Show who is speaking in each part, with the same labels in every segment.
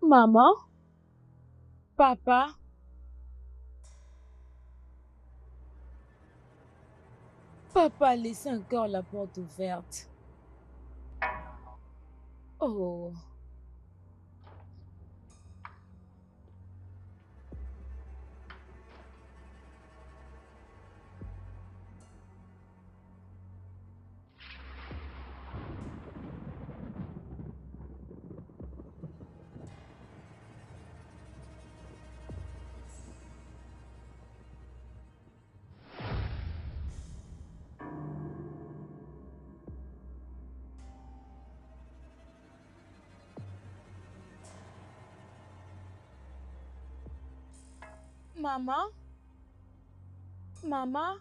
Speaker 1: Maman, papa, papa, laissez encore la porte ouverte. Oh, maman, maman,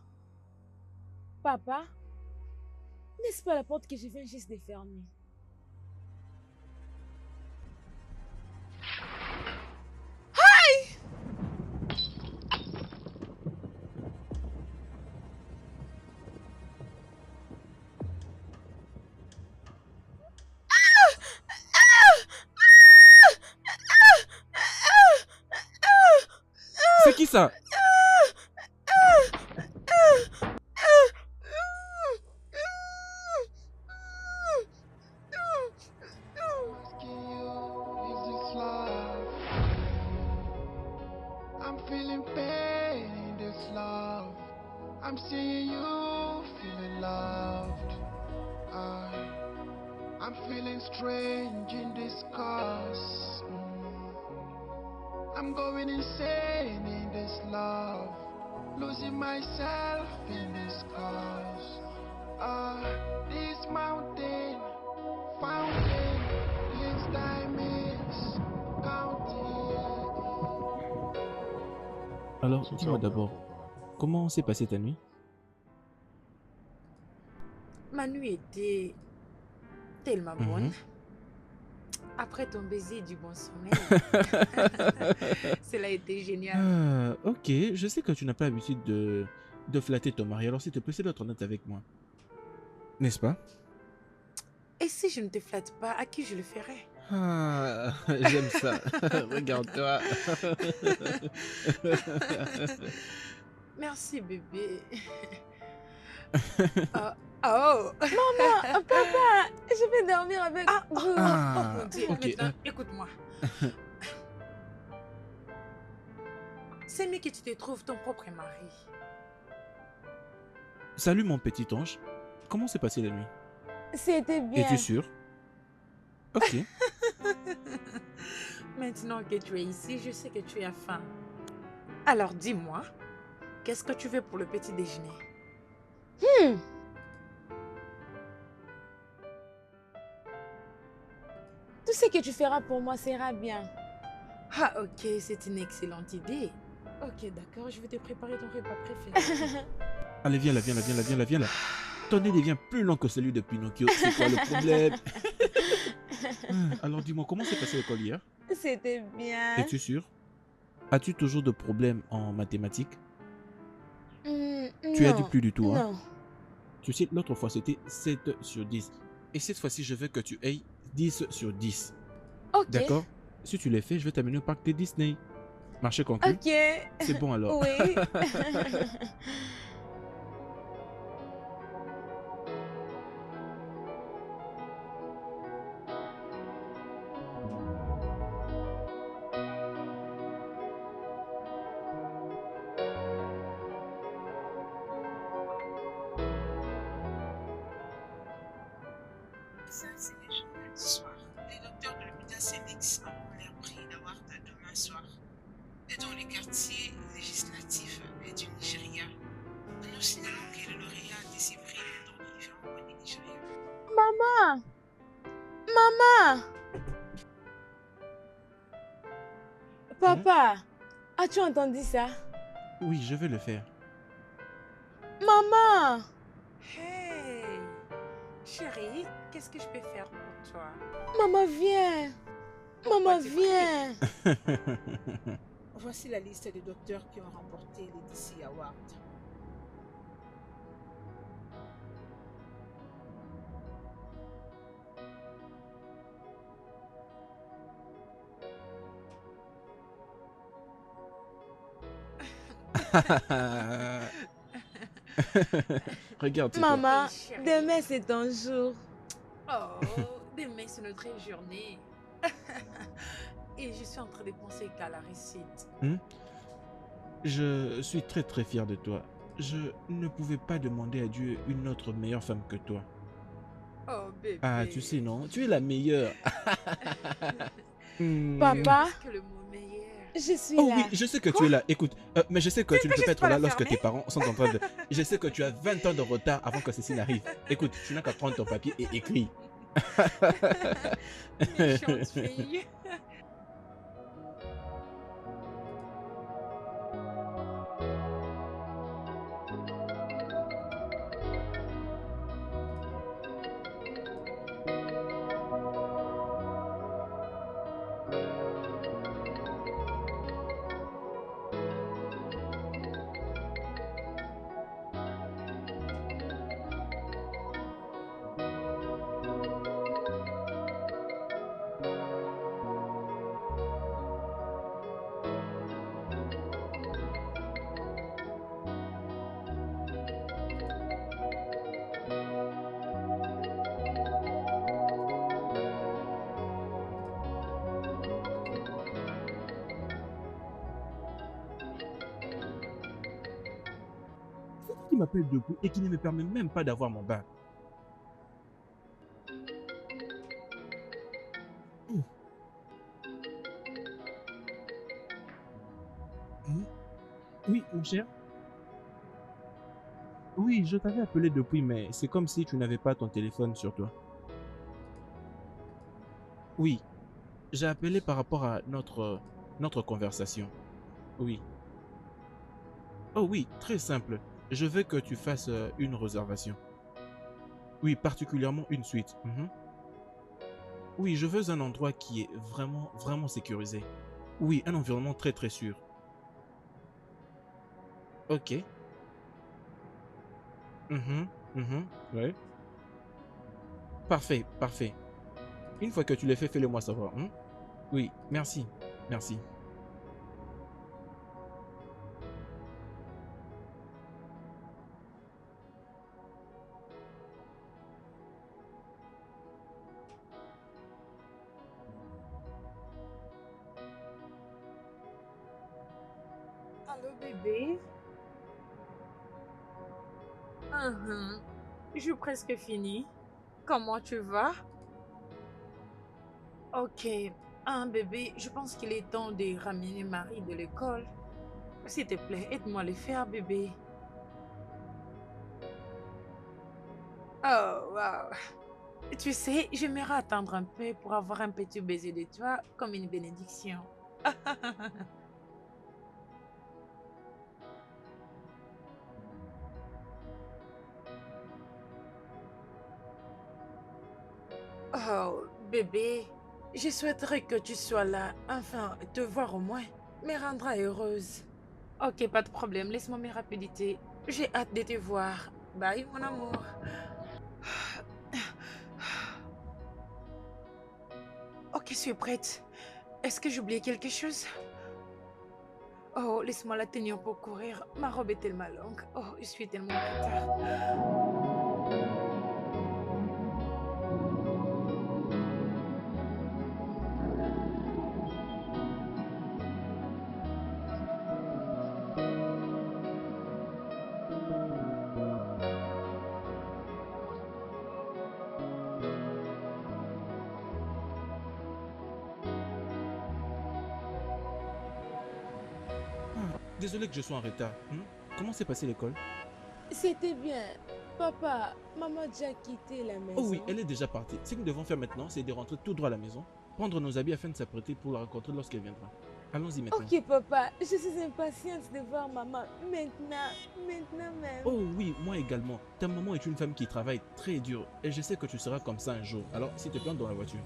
Speaker 1: papa, n'est-ce pas la porte que je viens juste de fermer?
Speaker 2: C'est qui ça?
Speaker 3: Asking you, is this love? I'm feeling pain in this love. I'm seeing you feeling loved. I'm feeling strange in this cause. I'm going insane in this love. Losing myself in this cause. This mountain, fountain, leaves diamonds, counting.
Speaker 2: Alors, dis-moi d'abord, comment s'est passée ta nuit?
Speaker 4: Ma nuit était tellement bonne. Après ton baiser et du bon sommeil, cela a été génial.
Speaker 2: Ok, je sais que tu n'as pas l'habitude de flatter ton mari, alors s'il te plaît, c'est d'être honnête avec moi. N'est-ce pas?
Speaker 4: Et si je ne te flatte pas, à qui je le ferai?
Speaker 2: Ah, j'aime ça. Regarde-toi.
Speaker 4: Merci bébé. Oh,
Speaker 1: Maman, papa, je vais dormir avec vous.
Speaker 4: oh mon Dieu,
Speaker 2: ok.
Speaker 4: maintenant écoute-moi. C'est mieux que tu te trouves ton propre mari.
Speaker 2: Salut mon petit ange. Comment s'est passée la nuit?
Speaker 1: C'était bien.
Speaker 2: Es-tu sûr? Ok.
Speaker 4: Maintenant que tu es ici, je sais que tu as faim. Alors dis-moi, qu'est-ce que tu veux pour le petit déjeuner?
Speaker 1: Tout ce que tu feras pour moi sera bien.
Speaker 4: Ah ok, c'est une excellente idée. Ok, d'accord, je vais te préparer ton repas préféré.
Speaker 2: Allez, viens là, viens là, viens là, viens là, viens là. Ton nez devient plus long que celui de Pinocchio. C'est quoi le problème? Alors dis-moi, comment s'est passé l'école hier?
Speaker 1: C'était bien.
Speaker 2: Es-tu sûr? As-tu toujours de problèmes en mathématiques? Tu as dit
Speaker 1: Non,
Speaker 2: plus du tout, hein?
Speaker 1: non.
Speaker 2: Tu sais, l'autre fois, c'était 7 sur 10. Et cette fois-ci, je veux que tu aies 10 sur 10.
Speaker 1: Ok.
Speaker 2: D'accord? Si tu les fais, je vais t'amener au parc de Disney. Marché conclu?
Speaker 1: Ok.
Speaker 2: C'est bon alors.
Speaker 1: Oui.
Speaker 5: Ça, c'est le journal du soir. Les docteurs de l'hôpital Sénix ont l'air pris d'avoir demain soir. Et dans les quartiers législatifs du Nigeria, nous signalons que le lauréat de ces prix est dans les différents coins du Nigeria.
Speaker 1: Maman. Maman. Papa, as-tu entendu ça?
Speaker 2: Oui, je vais le faire.
Speaker 1: Maman.
Speaker 4: Hey, chérie, qu'est-ce que je peux faire pour toi?
Speaker 1: Maman, viens. Maman,
Speaker 4: tu
Speaker 1: viens.
Speaker 5: Voici la liste des docteurs qui ont remporté les DC Awards.
Speaker 2: Regarde, c'est toi.
Speaker 1: Maman,
Speaker 4: Oui, chérie.
Speaker 1: demain c'est ton jour.
Speaker 4: Oh, demain c'est notre journée. Et je suis en train de penser qu'à la réussite.
Speaker 2: Je suis très très fier de toi. Je ne pouvais pas demander à Dieu une autre meilleure femme que toi.
Speaker 4: Oh, bébé.
Speaker 2: Ah, tu sais, non? Tu es la meilleure.
Speaker 1: Papa,
Speaker 4: Que le mot meilleur.
Speaker 1: je suis
Speaker 2: Oh
Speaker 1: là.
Speaker 2: oui, je sais que tu es là. Écoute, mais je sais que tu ne peux pas
Speaker 4: juste
Speaker 2: être
Speaker 4: pas
Speaker 2: là
Speaker 4: la
Speaker 2: lorsque
Speaker 4: fermer?
Speaker 2: tes parents sont en train de... Je sais que tu as 20 ans de retard avant que ceci n'arrive. Écoute, tu n'as qu'à prendre ton papier et écrire.
Speaker 4: Méchante fille.
Speaker 2: Qui m'appelle depuis et qui ne me permet même pas d'avoir mon bain. Oh. Oui, mon cher. Oui, je t'avais appelé depuis, mais c'est comme si tu n'avais pas ton téléphone sur toi. Oui, j'ai appelé par rapport à notre conversation. Oui. Oh oui, très simple. Je veux que tu fasses une réservation. Oui, particulièrement une suite. Oui, je veux un endroit qui est vraiment, vraiment sécurisé. Oui, un environnement très, très sûr. Ok. Ouais. Parfait, parfait. Une fois que tu l'as fait, fais-le moi savoir. Oui, merci, merci.
Speaker 4: Allô, bébé? Je presque fini. Comment tu vas? Ok. Bébé, je pense qu'il est temps de ramener Marie de l'école. S'il te plaît, aide-moi à le faire, bébé. Oh, wow. Tu sais, j'aimerais attendre un peu pour avoir un petit baiser de toi comme une bénédiction. Oh, bébé, je souhaiterais que tu sois là. Enfin, te voir au moins me rendra heureuse. Ok, pas de problème. Laisse-moi mes rapidités. J'ai hâte de te voir. Bye, mon amour. Ok, je suis prête. Est-ce que j'ai oublié quelque chose? Oh, laisse-moi la tenir pour courir. Ma robe est tellement longue. Oh, je suis tellement en retard.
Speaker 2: Désolé que je sois en retard. Comment s'est passée l'école?
Speaker 1: C'était bien. Papa, maman a déjà quitté la maison.
Speaker 2: Oh oui, elle est déjà partie. Ce que nous devons faire maintenant, c'est de rentrer tout droit à la maison, prendre nos habits afin de s'apprêter pour la rencontrer lorsqu'elle viendra. Allons-y maintenant.
Speaker 1: Ok, papa, je suis impatiente de voir maman. Maintenant même.
Speaker 2: Oh oui, moi également. Ta maman est une femme qui travaille très dur et je sais que tu seras comme ça un jour. Alors, s'il te plaît, dans la voiture.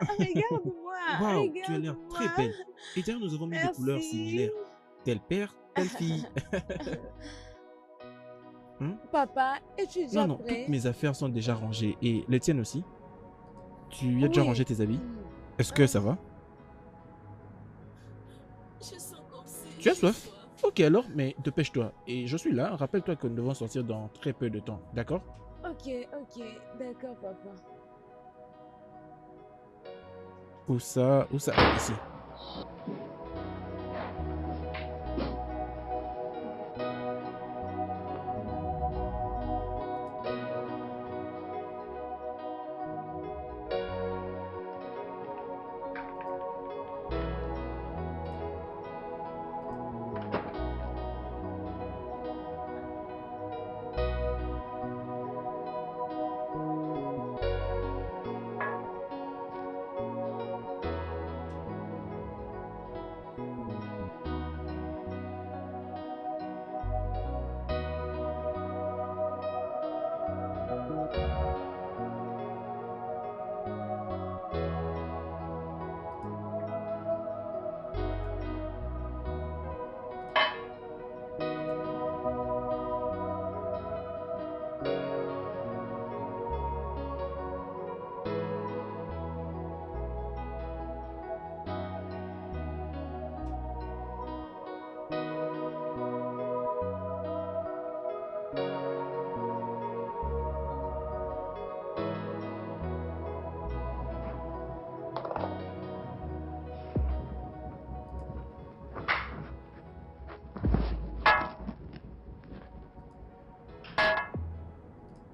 Speaker 1: regarde-moi,
Speaker 2: Waouh, tu as l'air
Speaker 1: regarde-moi.
Speaker 2: très belle. Et d'ailleurs, nous avons mis des couleurs
Speaker 1: Merci.
Speaker 2: similaires. Tel père, telle fille. Hmm?
Speaker 1: Papa, es-tu déjà
Speaker 2: Non,
Speaker 1: prêt?
Speaker 2: toutes mes affaires sont déjà rangées. Et les tiennes aussi? Tu as déjà
Speaker 1: Oui.
Speaker 2: rangé tes habits? Est-ce que ça va?
Speaker 5: Je sens comme si
Speaker 2: Tu as
Speaker 5: j'ai
Speaker 2: soif? Ok alors, mais dépêche-toi. Et je suis là. Rappelle-toi que nous devons sortir dans très peu de temps. D'accord?
Speaker 1: Ok, d'accord, papa.
Speaker 2: Où ça? Où ça? Ah, ici.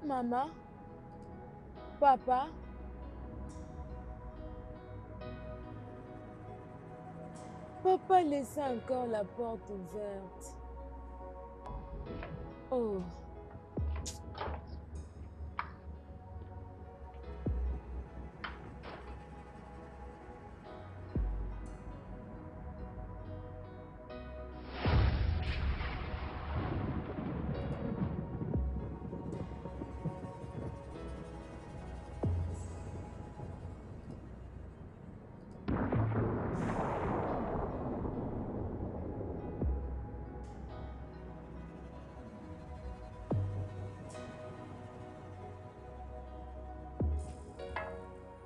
Speaker 1: Maman? Papa? Papa laissait encore la porte ouverte. Oh.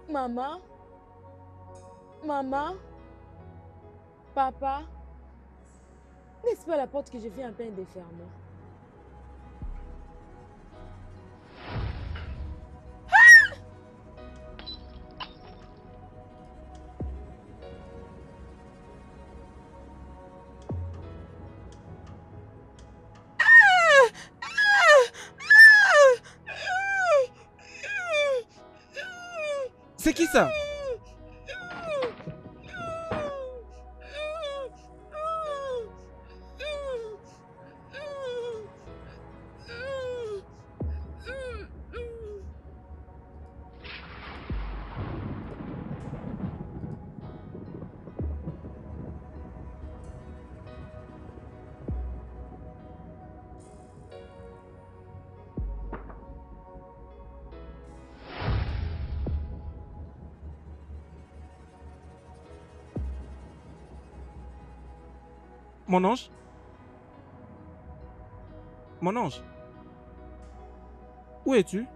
Speaker 1: Maman? Maman? Papa? N'est-ce pas la porte que je viens à peine de fermer?
Speaker 2: C'est qui ça? Mon ange? Mon ange? Où es-tu?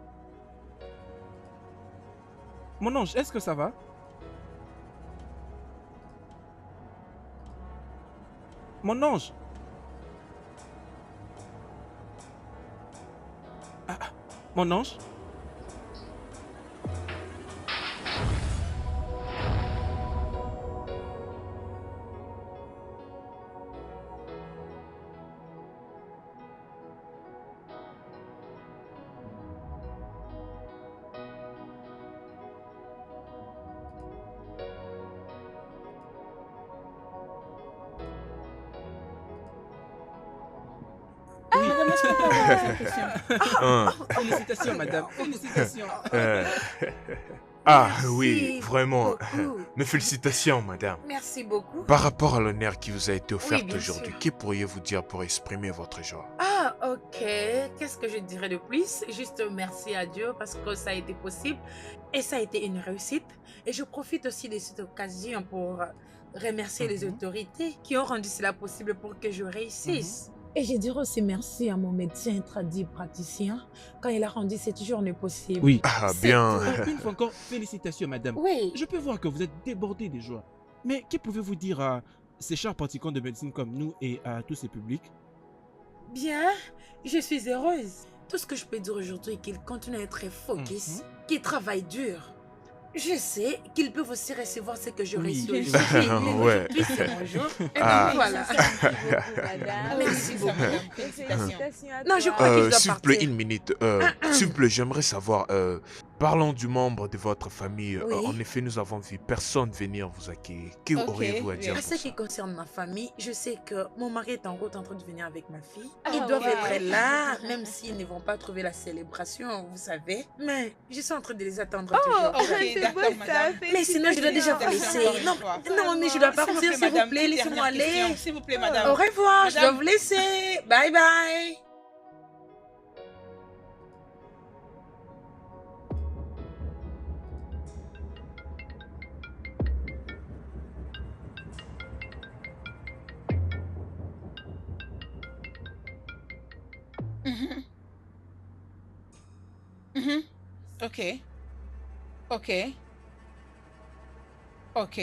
Speaker 2: Mon ange, est-ce que ça va? Mon ange? Ah, mon ange?
Speaker 6: Madame, est-ce qu'on peut avoir une question?
Speaker 2: Félicitations, madame. Félicitations.
Speaker 7: Ah
Speaker 4: Merci
Speaker 7: oui, vraiment.
Speaker 4: beaucoup.
Speaker 7: Mes félicitations, madame.
Speaker 4: Merci beaucoup.
Speaker 7: Par rapport à l'honneur qui vous a été offert
Speaker 4: bien
Speaker 7: aujourd'hui,
Speaker 4: sûr.
Speaker 7: que pourriez-vous dire pour exprimer votre joie?
Speaker 4: Ah, Ok, qu'est-ce que je dirais de plus? Juste merci à Dieu parce que ça a été possible et ça a été une réussite. Et je profite aussi de cette occasion pour remercier les autorités qui ont rendu cela possible pour que je réussisse. Et je dirais aussi merci à mon médecin traduit praticien quand il a rendu cette journée possible.
Speaker 2: Oui.
Speaker 7: Ah,
Speaker 4: C'est
Speaker 7: bien.
Speaker 4: tout.
Speaker 2: Une fois encore, félicitations, madame.
Speaker 4: Oui.
Speaker 2: Je peux voir que vous êtes débordée de joie. Mais que pouvez-vous dire à ces chers pratiquants de médecine comme nous et à tous ces publics?
Speaker 4: Bien, je suis heureuse. Tout ce que je peux dire aujourd'hui est qu'ils continuent à être focus, qu'ils travaillent dur. Je sais qu'ils peuvent aussi recevoir ce que je
Speaker 2: Oui.
Speaker 4: reçois
Speaker 2: Oui.
Speaker 4: aujourd'hui. Mais
Speaker 7: Ouais.
Speaker 4: aujourd'hui, c'est mon jour. Et
Speaker 7: Ah.
Speaker 4: donc voilà.
Speaker 1: Merci beaucoup, madame.
Speaker 4: Merci
Speaker 6: ça,
Speaker 4: beaucoup.
Speaker 6: madame.
Speaker 1: Et
Speaker 6: Félicitations.
Speaker 1: félicitations à
Speaker 4: Non, je
Speaker 1: toi.
Speaker 4: crois que je dois
Speaker 7: S'il vous plaît,
Speaker 4: partir.
Speaker 7: une minute. S'il vous plaît, j'aimerais savoir, parlons du membre de votre famille.
Speaker 4: Oui.
Speaker 7: En effet, nous avons vu personne venir vous accueillir. Que
Speaker 6: Ok,
Speaker 7: auriez-vous à dire
Speaker 6: oui.
Speaker 4: En
Speaker 7: pour
Speaker 4: ce
Speaker 7: ça?
Speaker 4: qui concerne ma famille, je sais que mon mari est en route en train de venir avec ma fille.
Speaker 1: Ah,
Speaker 4: Ils doivent
Speaker 1: wow.
Speaker 4: être là, même s'ils ne vont pas trouver la célébration, vous savez. Mais je suis en train de les attendre toujours.
Speaker 6: ok,
Speaker 1: c'est
Speaker 6: d'accord,
Speaker 1: beau ça.
Speaker 6: madame.
Speaker 4: Mais sinon, je dois déjà vous laisser. Non, non, mais je dois partir, s'il vous
Speaker 6: madame,
Speaker 4: plaît,
Speaker 6: une
Speaker 4: laissez-moi
Speaker 6: dernière question,
Speaker 4: aller.
Speaker 6: s'il vous plaît, madame.
Speaker 4: Au revoir, je dois
Speaker 6: Madame.
Speaker 4: vous laisser. Bye bye.
Speaker 6: Mhm. Mhm. Ok. Ok. Ok.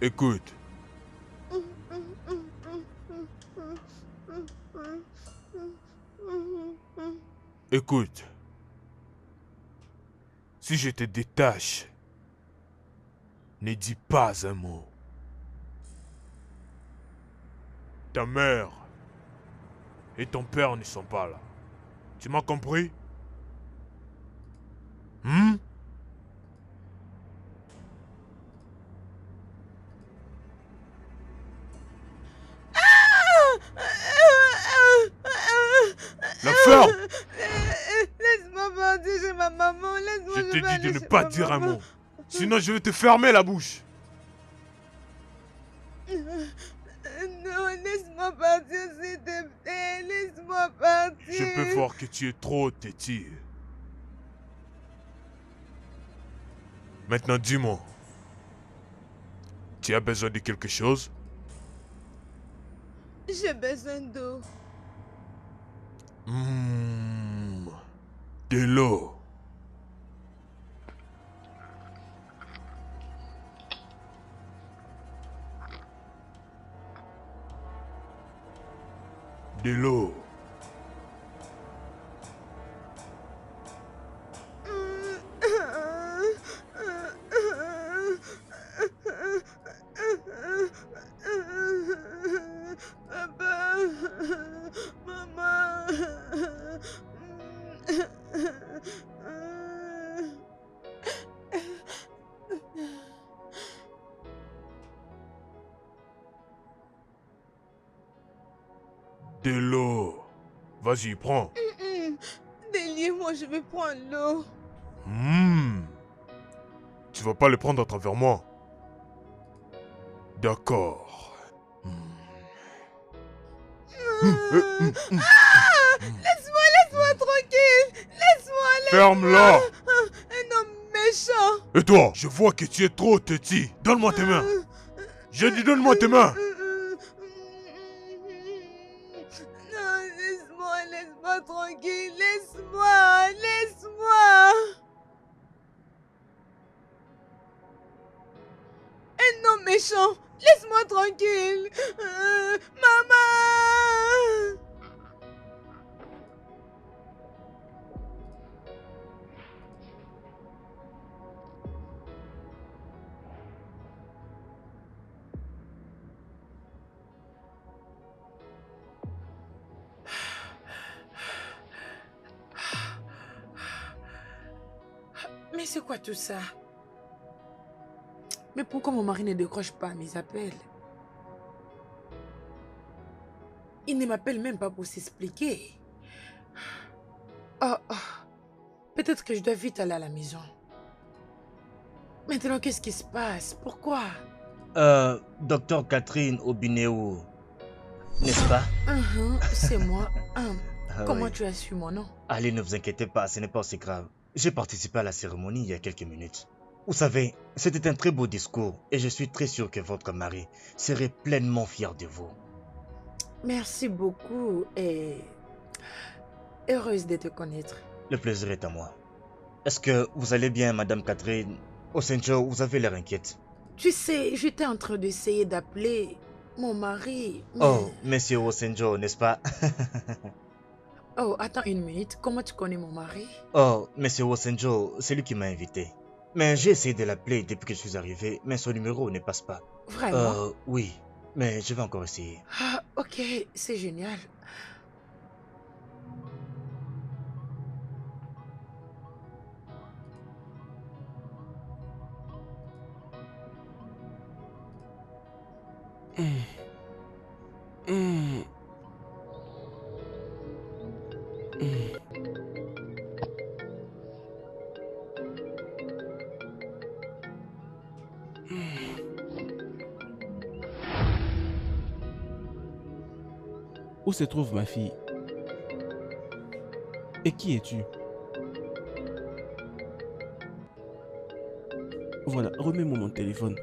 Speaker 7: Écoute, écoute. Si je te détache, ne dis pas un mot. Ta mère et ton père ne sont pas là. Tu m'as compris? Hmm? La ferme!
Speaker 1: Laisse-moi partir chez ma maman. Laisse-moi
Speaker 7: Je t'ai
Speaker 1: aller
Speaker 7: dit de ne
Speaker 1: chez
Speaker 7: pas
Speaker 1: ma
Speaker 7: dire un
Speaker 1: maman.
Speaker 7: mot. Sinon, je vais te fermer la bouche.
Speaker 1: Non, laisse-moi partir, s'il te plaît. Laisse-moi partir.
Speaker 7: Je peux voir que tu es trop têtu. Maintenant, dis-moi. Tu as besoin de quelque chose?
Speaker 1: J'ai besoin d'eau.
Speaker 7: De l'eau. De l'eau.
Speaker 1: Papa, maman.
Speaker 7: De l'eau. Vas-y, prends.
Speaker 1: Déliez-moi, je vais prendre l'eau.
Speaker 7: Tu vas pas le prendre à travers moi. D'accord.
Speaker 1: Laisse-moi tranquille. Laisse-moi.
Speaker 7: Ferme-la.
Speaker 1: Un homme méchant.
Speaker 7: Et toi, je vois que tu es trop têtu. Donne-moi tes mains. Je dis donne-moi tes mains.
Speaker 1: Non, laisse-moi tranquille. Laisse-moi. Un homme méchant. Laisse-moi tranquille. Maman.
Speaker 4: c'est quoi tout ça? Mais pourquoi mon mari ne décroche pas mes appels? Il ne m'appelle même pas pour s'expliquer. Oh, oh. Peut-être que je dois vite aller à la maison. Maintenant, qu'est-ce qui se passe? Pourquoi?
Speaker 8: Docteur Catherine Obineo, n'est-ce pas?
Speaker 4: C'est moi. Comment
Speaker 8: Oui.
Speaker 4: tu as su mon nom?
Speaker 8: Allez, ne vous inquiétez pas, ce n'est pas aussi grave. J'ai participé à la cérémonie il y a quelques minutes. Vous savez, c'était un très beau discours et je suis très sûr que votre mari serait pleinement fier de vous.
Speaker 4: Merci beaucoup et heureuse de te connaître.
Speaker 8: Le plaisir est à moi. Est-ce que vous allez bien, Madame Catherine? Osenjo, vous avez l'air inquiète.
Speaker 4: Tu sais, j'étais en train d'essayer d'appeler mon mari. Mais...
Speaker 8: Oh, Monsieur Osenjo, n'est-ce pas?
Speaker 4: Oh, attends une minute. Comment tu connais mon mari?
Speaker 8: Oh, Monsieur Osenjo, c'est lui qui m'a invité. Mais j'ai essayé de l'appeler depuis que je suis arrivé, mais son numéro ne passe pas.
Speaker 4: Vraiment?
Speaker 8: Oui, mais je vais encore essayer.
Speaker 4: Ah, ok, c'est génial.
Speaker 2: Où se trouve ma fille? Et qui es-tu? Voilà, remets-moi mon téléphone.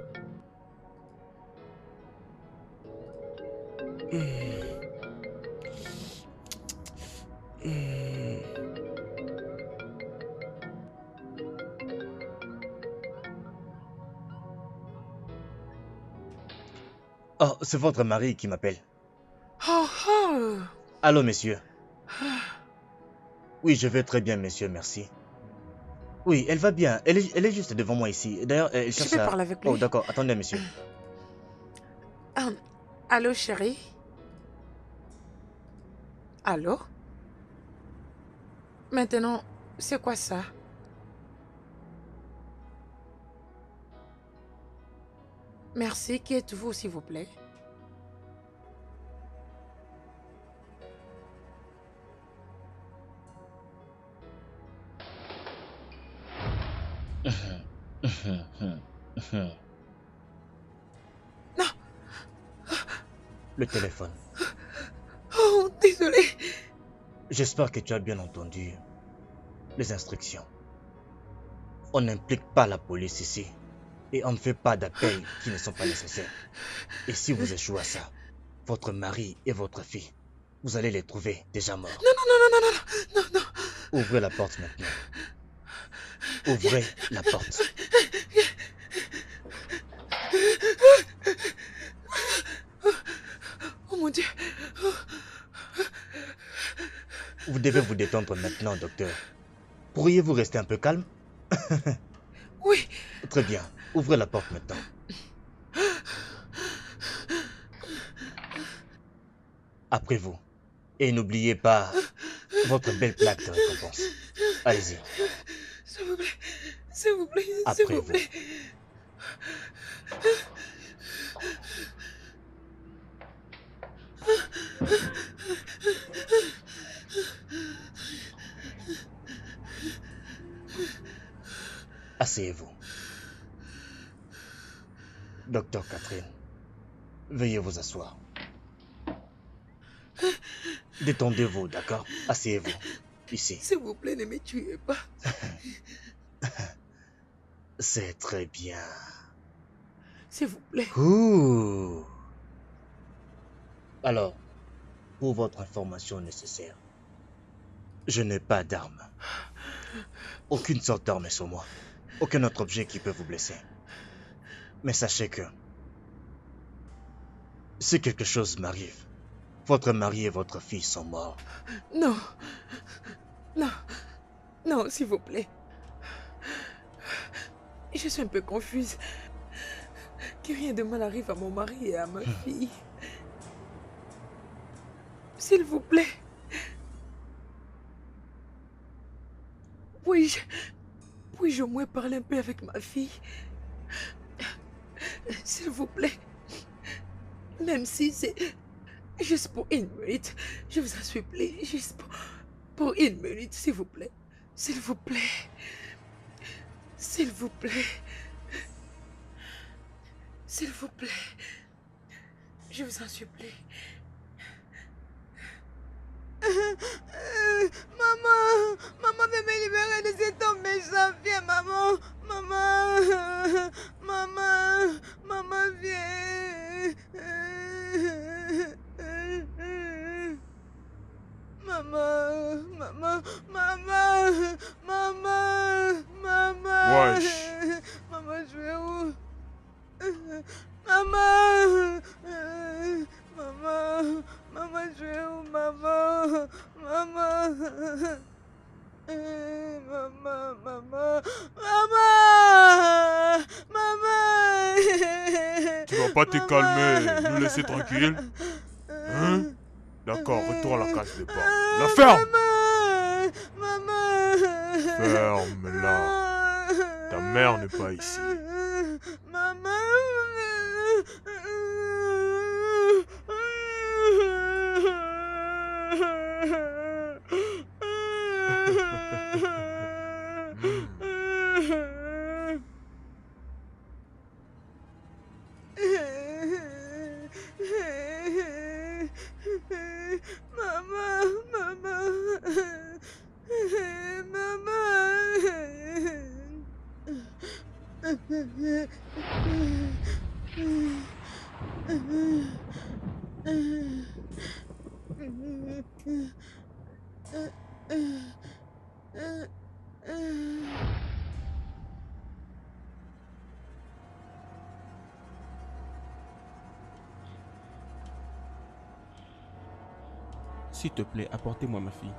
Speaker 8: Oh, c'est votre mari qui m'appelle.
Speaker 4: Oh, oh.
Speaker 8: Allô, monsieur. Oui, je vais très bien, monsieur, merci. Oui, elle va bien. Elle est juste devant moi ici. D'ailleurs, elle cherche
Speaker 4: Je vais
Speaker 8: à...
Speaker 4: parler avec lui.
Speaker 8: Oh, d'accord. Attendez, monsieur.
Speaker 4: Allô, chérie? Allô? Maintenant, c'est quoi ça? Merci. Qui êtes-vous, s'il vous plaît? Non!
Speaker 8: Le téléphone.
Speaker 4: Oh, désolé.
Speaker 8: J'espère que tu as bien entendu les instructions. On n'implique pas la police ici. Et on ne fait pas d'appels qui ne sont pas nécessaires. Et si vous échouez à ça, votre mari et votre fille, vous allez les trouver déjà morts.
Speaker 4: Non.
Speaker 8: Ouvrez la porte maintenant. Ouvrez la porte.
Speaker 4: Oh mon Dieu.
Speaker 8: Vous devez vous détendre maintenant, docteur. Pourriez-vous rester un peu calme?
Speaker 4: Oui.
Speaker 8: Très bien. Ouvrez la porte maintenant. Après vous. Et n'oubliez pas votre belle plaque de récompense. Allez-y.
Speaker 4: S'il vous plaît. S'il vous plaît.
Speaker 8: Après
Speaker 4: S'il vous
Speaker 8: vous.
Speaker 4: plaît.
Speaker 8: Asseyez-vous. Docteur Catherine, veuillez vous asseoir. Détendez-vous, d'accord? Asseyez-vous. Ici.
Speaker 4: S'il vous plaît, ne me tuez pas.
Speaker 8: C'est très bien.
Speaker 4: S'il vous plaît.
Speaker 8: Ouh. Alors, pour votre information nécessaire, je n'ai pas d'arme. Aucune sorte d'arme sur moi. Aucun autre objet qui peut vous blesser. Mais sachez que si quelque chose m'arrive, votre mari et votre fille sont morts.
Speaker 4: Non. Non. Non, s'il vous plaît. Je suis un peu confuse. Que rien de mal arrive à mon mari et à ma fille. S'il vous plaît. Puis-je au moins parler un peu avec ma fille? S'il vous plaît. Même si c'est juste pour une minute. Je vous en supplie. Juste pour une minute, s'il vous plaît. S'il vous plaît. S'il vous plaît. S'il vous plaît. Je vous en supplie.
Speaker 9: Maman, maman veut me libérer de cet homme méchant. Viens, maman, maman, maman, maman, viens. Maman, maman, maman, maman, maman.
Speaker 7: Wesh.
Speaker 9: Maman, je vais où? Maman, maman, maman, je vais où, maman, maman, maman, maman, maman, maman.
Speaker 7: Tu vas pas te calmer, nous laisser tranquille? Hein? D'accord, retourne à la case départ. La ferme!
Speaker 9: Maman,
Speaker 7: Ferme-la. Ta mère n'est pas ici.
Speaker 9: Maman. Maman, maman,
Speaker 2: S'il te plaît, apportez-moi ma fille.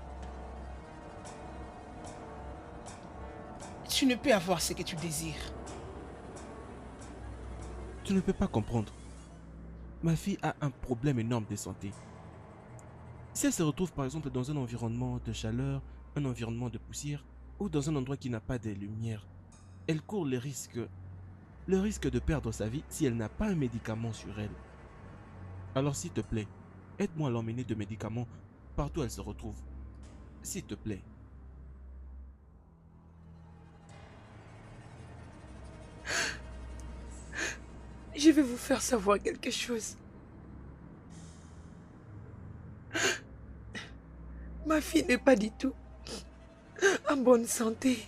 Speaker 6: Tu ne peux avoir ce que tu désires.
Speaker 2: Tu ne peux pas comprendre. Ma fille a un problème énorme de santé. Si elle se retrouve par exemple dans un environnement de chaleur, un environnement de poussière, ou dans un endroit qui n'a pas de lumière, elle court le risque de perdre sa vie si elle n'a pas un médicament sur elle. Alors s'il te plaît, aide-moi à l'emmener de médicaments partout où elle se retrouve. S'il te plaît.
Speaker 4: Je vais vous faire savoir quelque chose. Ma fille n'est pas du tout en bonne santé.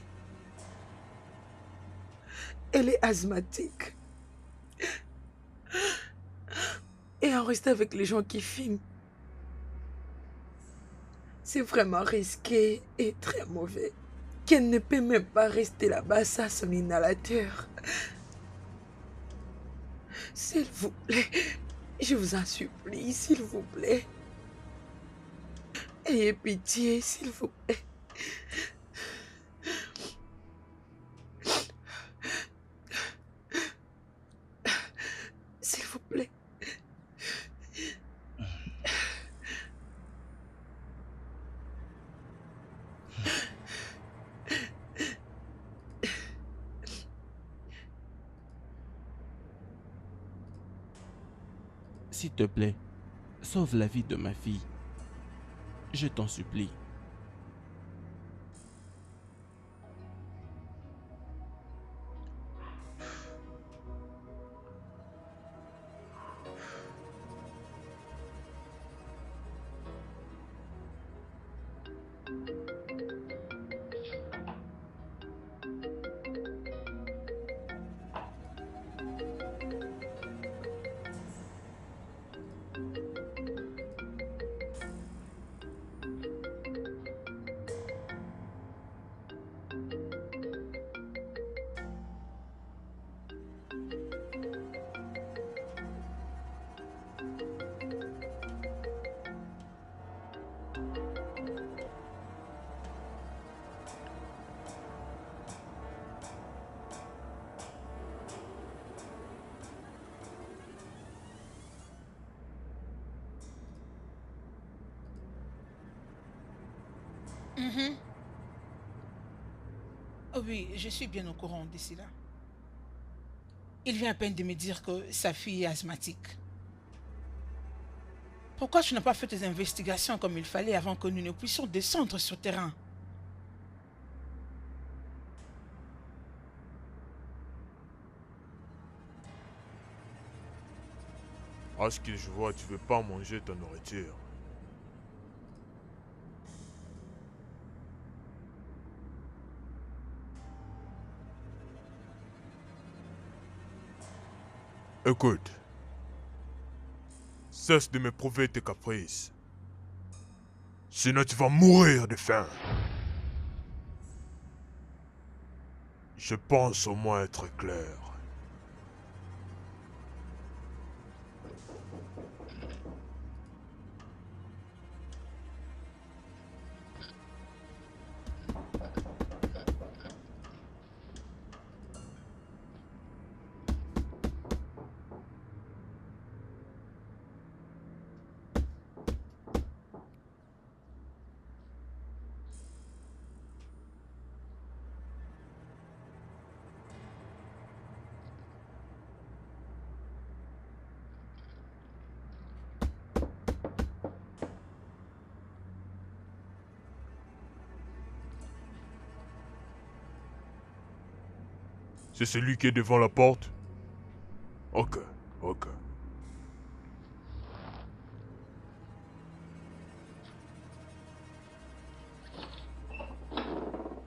Speaker 4: Elle est asthmatique. Et en rester avec les gens qui fument, c'est vraiment risqué et très mauvais. Qu'elle ne peut même pas rester là-bas sans son inhalateur. S'il vous plaît, je vous en supplie, s'il vous plaît. Ayez pitié, s'il vous plaît. S'il vous plaît.
Speaker 2: S'il te plaît, sauve la vie de ma fille. Je t'en supplie.
Speaker 6: Oh oui, je suis bien au courant de cela. Il vient à peine de me dire que sa fille est asthmatique. Pourquoi tu n'as pas fait tes investigations comme il fallait avant que nous ne puissions descendre sur le terrain?
Speaker 7: À ce que je vois, tu veux pas manger ta nourriture. Écoute, cesse de me prouver tes caprices. Sinon tu vas mourir de faim. Je pense au moins être clair. C'est celui qui est devant la porte? Ok, ok.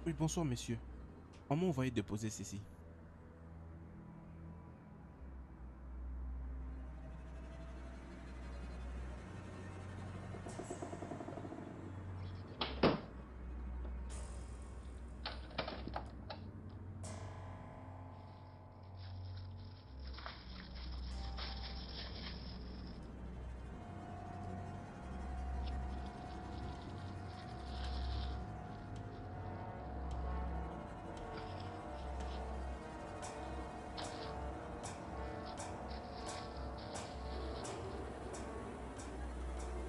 Speaker 2: Oui, bonsoir, messieurs. On m'a envoyé déposer ceci.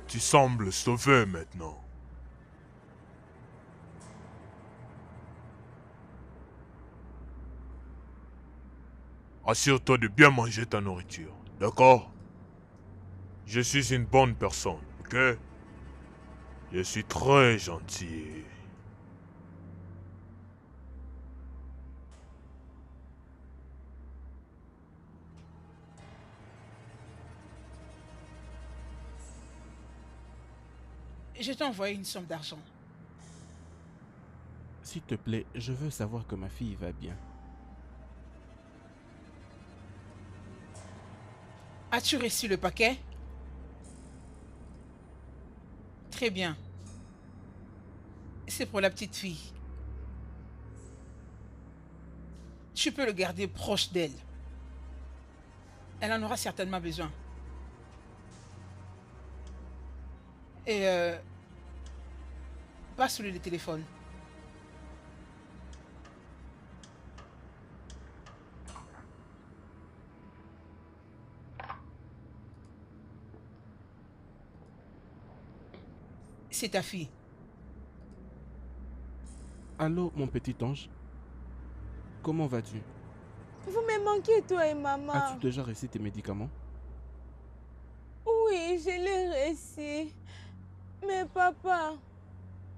Speaker 7: Tu sembles sauvé maintenant. Assure-toi de bien manger ta nourriture, d'accord? Je suis une bonne personne, ok? Je suis très gentil.
Speaker 6: Je t'ai envoyé une somme d'argent.
Speaker 2: S'il te plaît, je veux savoir que ma fille va bien.
Speaker 6: As-tu reçu le paquet? Très bien. C'est pour la petite fille. Tu peux le garder proche d'elle. Elle en aura certainement besoin. Et passe-lui le téléphone. C'est ta fille.
Speaker 2: Allô, mon petit ange. Comment vas-tu?
Speaker 1: Vous me manquez, toi et maman.
Speaker 2: As-tu déjà reçu tes médicaments?
Speaker 1: Oui, je l'ai reçu. Mais papa,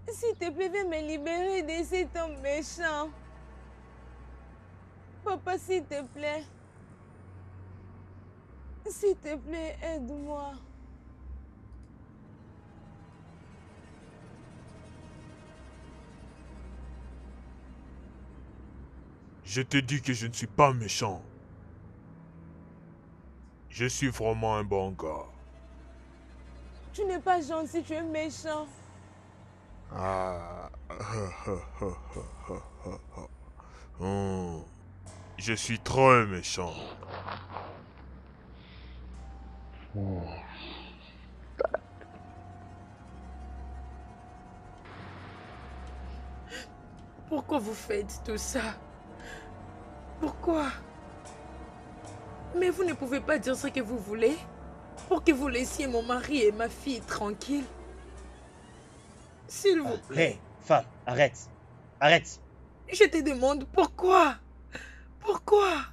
Speaker 1: s'il te plaît, viens me libérer de cet homme méchant. Papa, s'il te plaît. S'il te plaît, aide-moi.
Speaker 7: Je te dis que je ne suis pas méchant. Je suis vraiment un bon gars.
Speaker 1: Tu n'es pas gentil, tu es méchant.
Speaker 7: Ah. Je suis très méchant.
Speaker 4: Pourquoi vous faites tout ça? Pourquoi? Mais vous ne pouvez pas dire ce que vous voulez pour que vous laissiez mon mari et ma fille tranquilles. S'il vous plaît.
Speaker 8: Hé, femme, arrête. Arrête.
Speaker 4: Je te demande pourquoi? Pourquoi?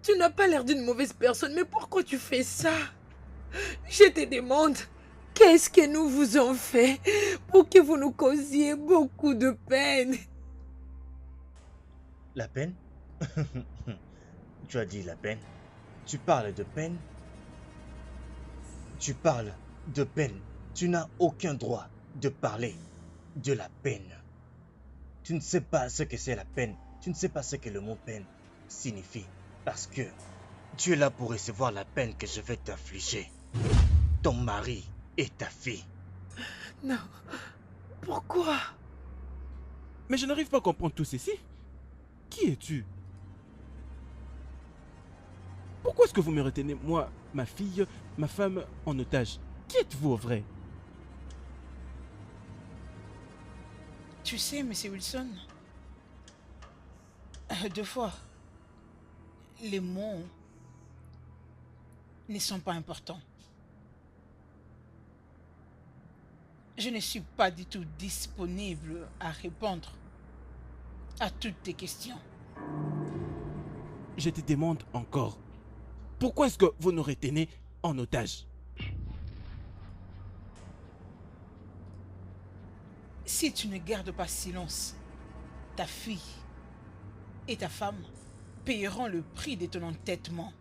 Speaker 4: Tu n'as pas l'air d'une mauvaise personne, mais pourquoi tu fais ça? Je te demande, qu'est-ce que nous vous avons fait pour que vous nous causiez beaucoup de peine?
Speaker 8: La peine? Tu as dit la peine? Tu parles de peine? Tu parles de peine. Tu n'as aucun droit de parler de la peine. Tu ne sais pas ce que c'est la peine. Tu ne sais pas ce que le mot peine signifie. Parce que tu es là pour recevoir la peine que je vais t'infliger. Ton mari et ta fille.
Speaker 4: Non. Pourquoi?
Speaker 2: Mais je n'arrive pas à comprendre tout ceci. Qui es-tu? Pourquoi est-ce que vous me retenez, moi, ma fille, ma femme, en otage? Qui êtes-vous au vrai?
Speaker 6: Tu sais, Monsieur Wilson, deux fois, les mots ne sont pas importants. Je ne suis pas du tout disponible à répondre à toutes tes questions.
Speaker 2: Je te demande encore. Pourquoi est-ce que vous nous retenez en otage?
Speaker 6: Si tu ne gardes pas silence, ta fille et ta femme paieront le prix de ton entêtement.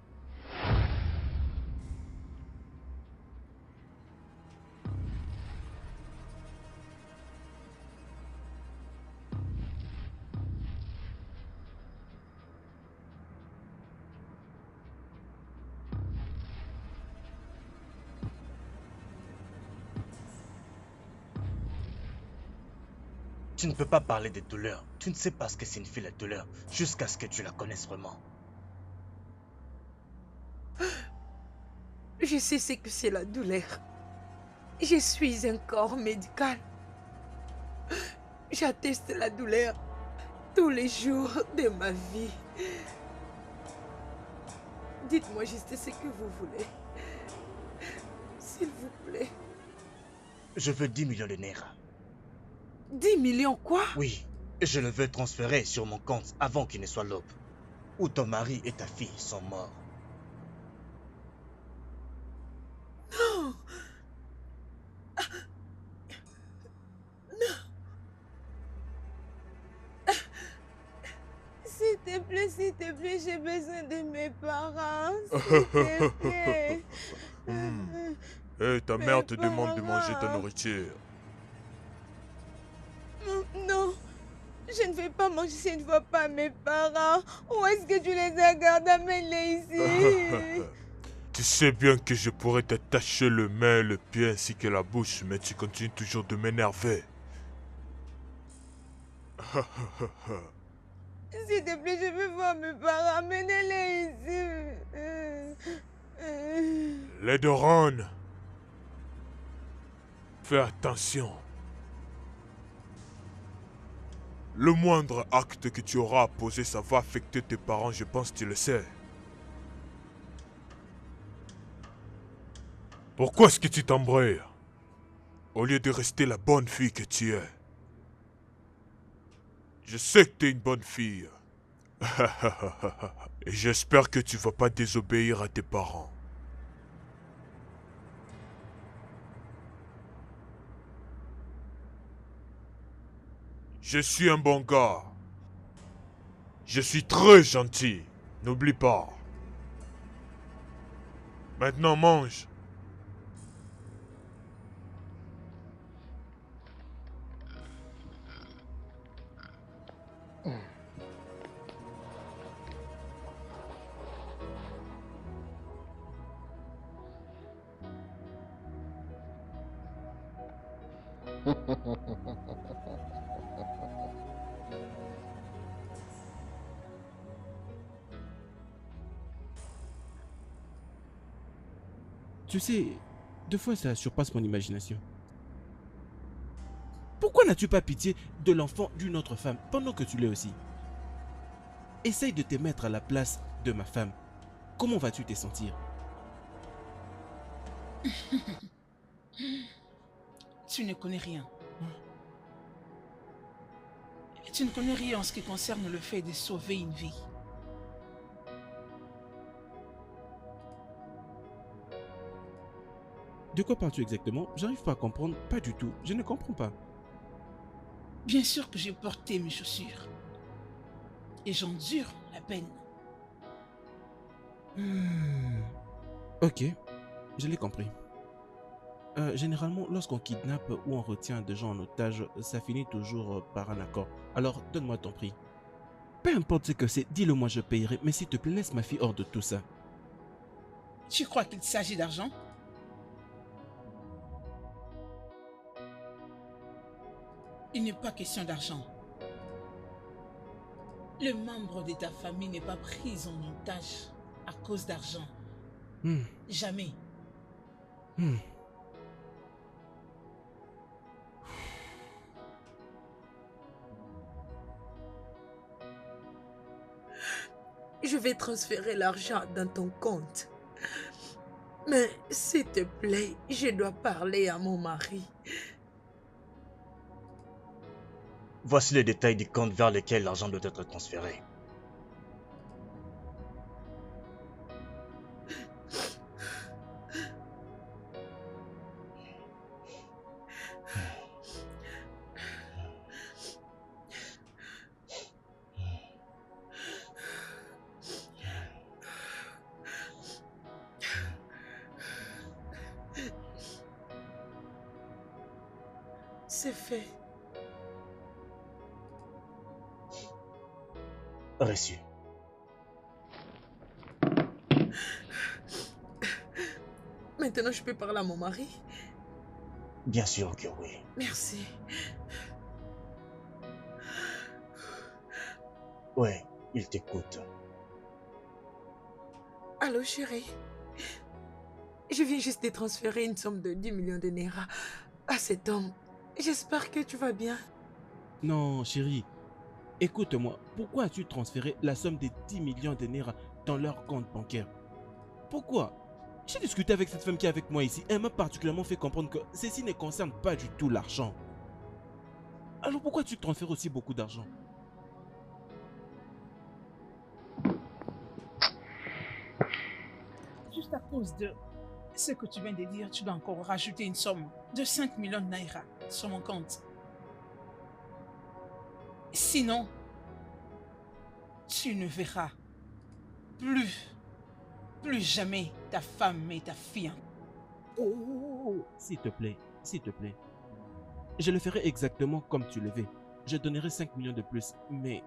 Speaker 8: Tu ne peux pas parler de douleur. Tu ne sais pas ce que signifie la douleur jusqu'à ce que tu la connaisses vraiment.
Speaker 4: Je sais ce que c'est la douleur. Je suis un corps médical. J'atteste la douleur tous les jours de ma vie. Dites-moi juste ce que vous voulez. S'il vous plaît.
Speaker 8: Je veux 10 millions de naira.
Speaker 4: 10 millions quoi?
Speaker 8: Oui, je le veux transférer sur mon compte avant qu'il ne soit l'aube. Où ton mari et ta fille sont morts.
Speaker 4: Non. Non.
Speaker 1: S'il te plaît, j'ai besoin de mes parents. S'il te plaît.
Speaker 7: Hé, ta mère te demande de
Speaker 1: parents.
Speaker 7: manger ta nourriture.
Speaker 1: Non, je ne vais pas manger si je ne vois pas mes parents. Où est-ce que tu les as gardés? Amène-les ici.
Speaker 7: Tu sais bien que je pourrais t'attacher le main, le pied ainsi que la bouche, mais tu continues toujours de m'énerver.
Speaker 1: S'il te plaît, je veux voir mes parents. Amenez-les ici.
Speaker 7: Les Doron, fais attention. Le moindre acte que tu auras à poser, ça va affecter tes parents, je pense que tu le sais. Pourquoi est-ce que tu t'embrouilles au lieu de rester la bonne fille que tu es? Je sais que tu es une bonne fille. Et j'espère que tu vas pas désobéir à tes parents. Je suis un bon gars. Je suis très gentil. N'oublie pas. Maintenant, mange.
Speaker 2: Tu sais, deux fois ça surpasse mon imagination. Pourquoi n'as-tu pas pitié de l'enfant d'une autre femme pendant que tu l'es aussi? Essaye de te mettre à la place de ma femme. Comment vas-tu te sentir?
Speaker 6: Tu ne connais rien. Tu ne connais rien en ce qui concerne le fait de sauver une vie.
Speaker 2: De quoi parles-tu exactement? J'arrive pas à comprendre. Pas du tout. Je ne comprends pas.
Speaker 6: Bien sûr que j'ai porté mes chaussures. Et j'endure la peine.
Speaker 2: Ok, je l'ai compris. Généralement, lorsqu'on kidnappe ou on retient des gens en otage, ça finit toujours par un accord. Alors, donne-moi ton prix. Peu importe ce que c'est, dis-le-moi, je payerai. Mais s'il te plaît, laisse ma fille hors de tout ça.
Speaker 6: Tu crois qu'il s'agit d'argent? Il n'est pas question d'argent. Le membre de ta famille n'est pas pris en otage à cause d'argent. Jamais.
Speaker 4: Je vais transférer l'argent dans ton compte. Mais s'il te plaît, je dois parler à mon mari.
Speaker 8: Voici les détails du compte vers lequel l'argent doit être transféré.
Speaker 4: C'est fait.
Speaker 8: Reçu.
Speaker 4: Maintenant, je peux parler à mon mari?
Speaker 8: Bien sûr que oui.
Speaker 4: Merci.
Speaker 8: Ouais, il t'écoute.
Speaker 4: Allô, chérie? Je viens juste de transférer une somme de 10 millions de Naira à cet homme. J'espère que tu vas bien.
Speaker 2: Non, chérie. Écoute-moi, pourquoi as-tu transféré la somme de 10 millions de Naira dans leur compte bancaire? Pourquoi? J'ai discuté avec cette femme qui est avec moi ici. Elle m'a particulièrement fait comprendre que ceci ne concerne pas du tout l'argent. Alors pourquoi tu transfères aussi beaucoup d'argent?
Speaker 6: Juste à cause de ce que tu viens de dire, tu dois encore rajouter une somme de 5 millions de Naira sur mon compte. Sinon, tu ne verras plus jamais ta femme et ta fille.
Speaker 2: Oh, s'il te plaît, s'il te plaît. Je le ferai exactement comme tu le veux. Je donnerai 5 millions de plus, mais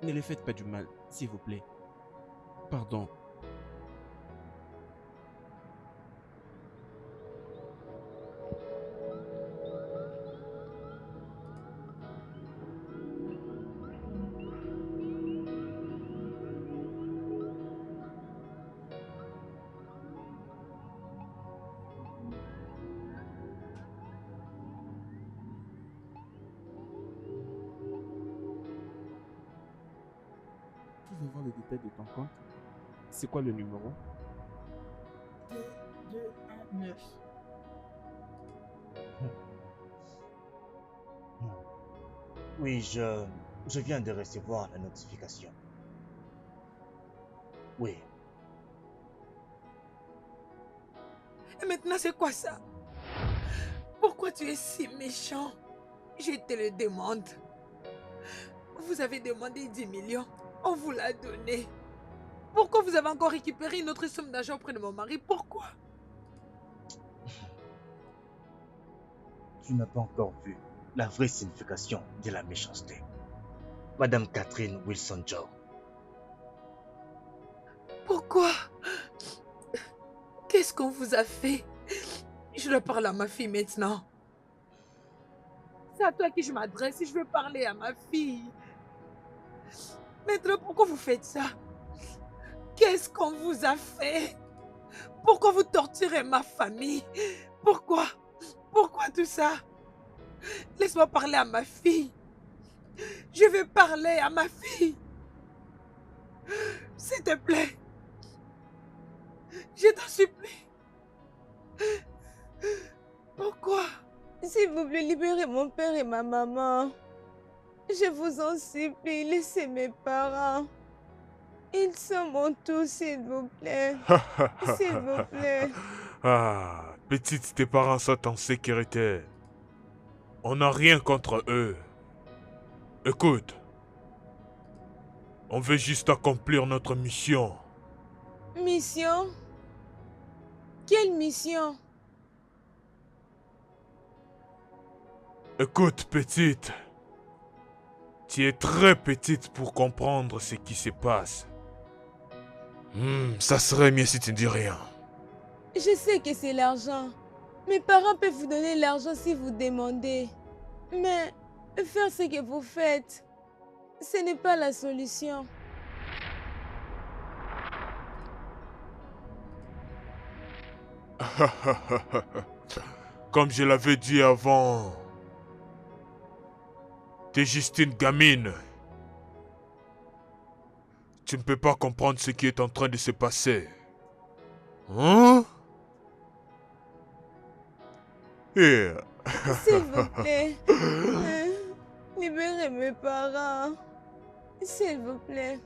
Speaker 2: ne les faites pas du mal, s'il vous plaît. Pardon. Puis-je avoir les détails de ton compte? C'est quoi le numéro?
Speaker 6: 2219.
Speaker 8: Oui, je viens de recevoir la notification. Oui.
Speaker 4: Et maintenant, c'est quoi ça? Pourquoi tu es si méchant? Je te le demande. Vous avez demandé 10 millions. On vous l'a donné. Pourquoi vous avez encore récupéré une autre somme d'argent auprès de mon mari? Pourquoi?
Speaker 8: Tu n'as pas encore vu la vraie signification de la méchanceté. Madame Catherine Wilson-Joe.
Speaker 4: Pourquoi? Qu'est-ce qu'on vous a fait? Je dois parler à ma fille maintenant. C'est à toi que je m'adresse si je veux parler à ma fille. Maintenant, pourquoi vous faites ça? Qu'est-ce qu'on vous a fait? Pourquoi vous torturez ma famille? Pourquoi? Pourquoi tout ça? Laisse-moi parler à ma fille. Je veux parler à ma fille. S'il te plaît. Je t'en supplie. Pourquoi?
Speaker 1: S'il vous plaît, libérez mon père et ma maman. Je vous en supplie, laissez mes parents. Ils sont mon tout, s'il vous plaît. S'il vous plaît.
Speaker 7: Ah, petite, tes parents sont en sécurité. On n'a rien contre eux. Écoute, on veut juste accomplir notre mission.
Speaker 1: Mission? Quelle mission?
Speaker 7: Écoute, petite. Tu es très petite pour comprendre ce qui se passe. Ça serait mieux si tu ne dis rien.
Speaker 1: Je sais que c'est l'argent. Mes parents peuvent vous donner l'argent si vous demandez. Mais faire ce que vous faites, ce n'est pas la solution.
Speaker 7: Comme je l'avais dit avant, t'es juste une gamine. Tu ne peux pas comprendre ce qui est en train de se passer. Hein? Yeah.
Speaker 1: S'il vous plaît, libérez mes parents. S'il vous plaît.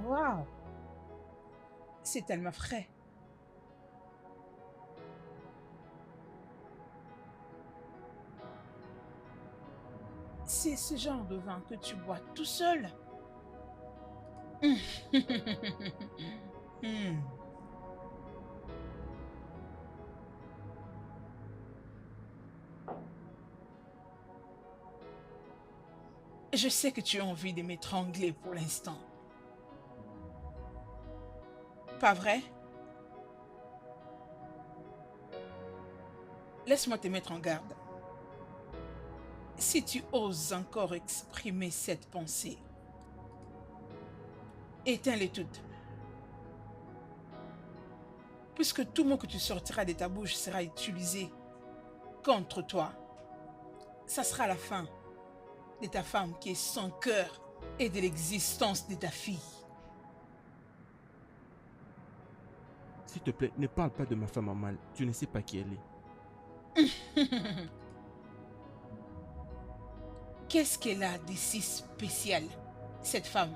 Speaker 6: Wow, c'est tellement frais. C'est ce genre de vin que tu bois tout seul. Hmm. Je sais que tu as envie de m'étrangler pour l'instant. Pas vrai? Laisse-moi te mettre en garde. Si tu oses encore exprimer cette pensée, éteins-les toutes. Puisque tout mot que tu sortiras de ta bouche sera utilisé contre toi, ça sera la fin de ta femme qui est sans cœur et de l'existence de ta fille.
Speaker 2: S'il te plaît, ne parle pas de ma femme en mal. Tu ne sais pas qui elle est.
Speaker 6: Qu'est-ce qu'elle a de si spécial, cette femme,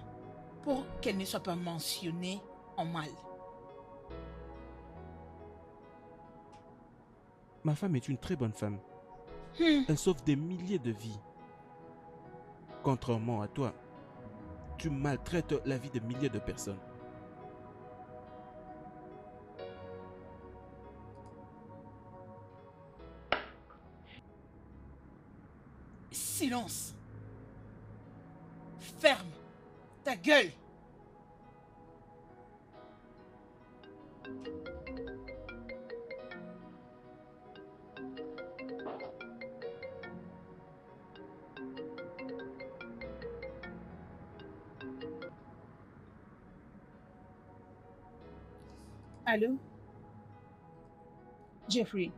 Speaker 6: pour qu'elle ne soit pas mentionnée en mal?
Speaker 2: Ma femme est une très bonne femme. Elle sauve des milliers de vies. Contrairement à toi, tu maltraites la vie de milliers de personnes.
Speaker 6: Silence. Ferme ta gueule. Allô? Jeffrey,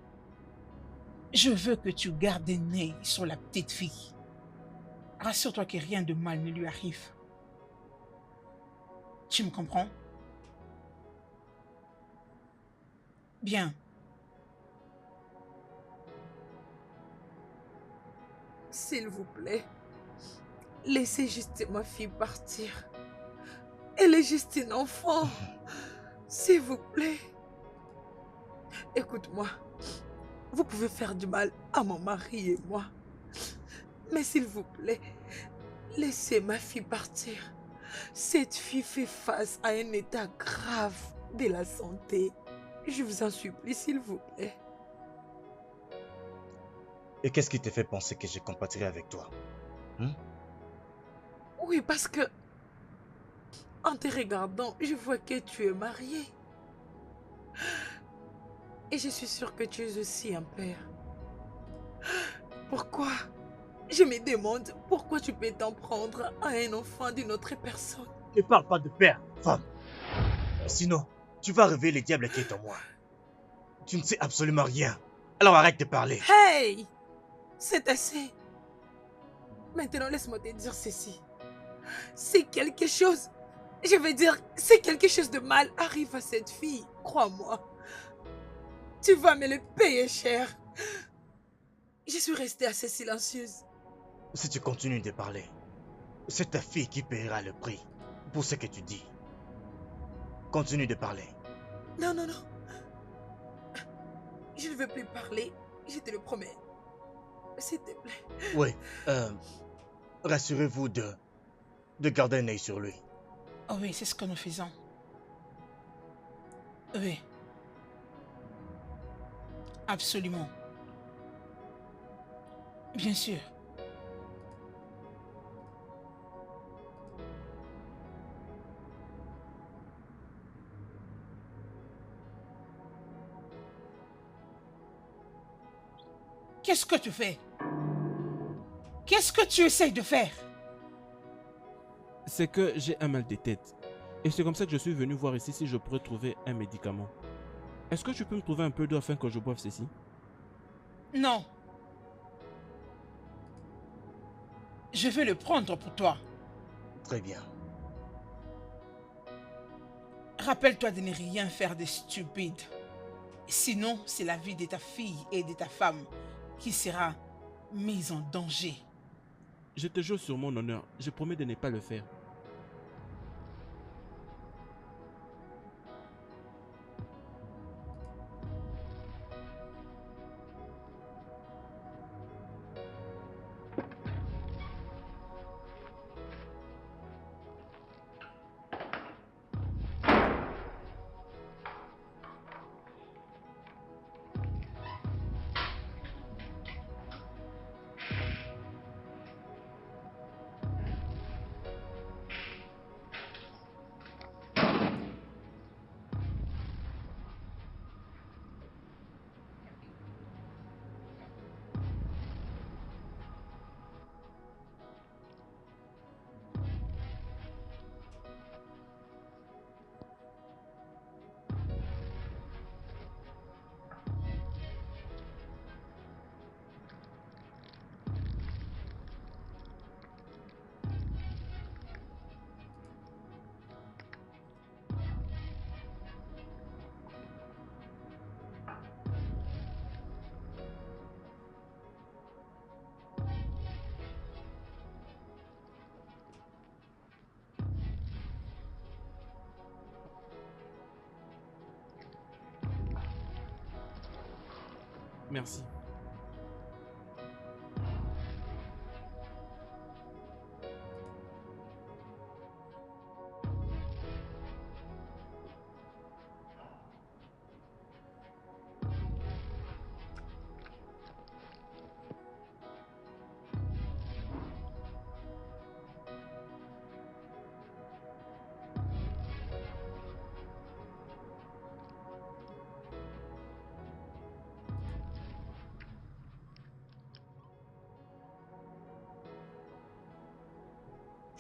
Speaker 6: je veux que tu gardes un œil sur la petite fille. Rassure-toi que rien de mal ne lui arrive. Tu me comprends? Bien.
Speaker 4: S'il vous plaît, laissez juste ma fille partir. Elle est juste une enfant. S'il vous plaît. Écoute-moi. Vous pouvez faire du mal à mon mari et moi. Mais s'il vous plaît, laissez ma fille partir. Cette fille fait face à un état grave de la santé. Je vous en supplie, s'il vous plaît.
Speaker 8: Et qu'est-ce qui te fait penser que je compatirai avec toi?
Speaker 4: Oui, parce que en te regardant, je vois que tu es marié. Et je suis sûre que tu es aussi un père. Pourquoi? Je me demande pourquoi tu peux t'en prendre à un enfant d'une autre personne.
Speaker 8: Ne parle pas de père, femme. Sinon, tu vas réveiller le diable qui est en moi. Tu ne sais absolument rien. Alors arrête de parler.
Speaker 4: Hey! C'est assez. Maintenant, laisse-moi te dire ceci. Si quelque chose, je veux dire, si quelque chose de mal arrive à cette fille, crois-moi, tu vas me le payer cher. Je suis restée assez silencieuse.
Speaker 8: Si tu continues de parler, c'est ta fille qui paiera le prix pour ce que tu dis. Continue de parler.
Speaker 4: Non, non, non. Je ne veux plus parler, je te le promets. S'il te plaît.
Speaker 8: Oui, rassurez-vous de garder un œil sur lui.
Speaker 6: Oh oui, c'est ce que nous faisons. Oui. Absolument. Bien sûr. Qu'est-ce que tu fais? Qu'est-ce que tu essayes de faire?
Speaker 2: C'est que j'ai un mal de tête. Et c'est comme ça que je suis venu voir ici si je pourrais trouver un médicament. Est-ce que tu peux me trouver un peu d'eau afin que je boive ceci?
Speaker 6: Non. Je vais le prendre pour toi.
Speaker 8: Très bien.
Speaker 6: Rappelle-toi de ne rien faire de stupide. Sinon, c'est la vie de ta fille et de ta femme qui sera mise en danger.
Speaker 2: Je te jure sur mon honneur, je promets de ne pas le faire. Merci.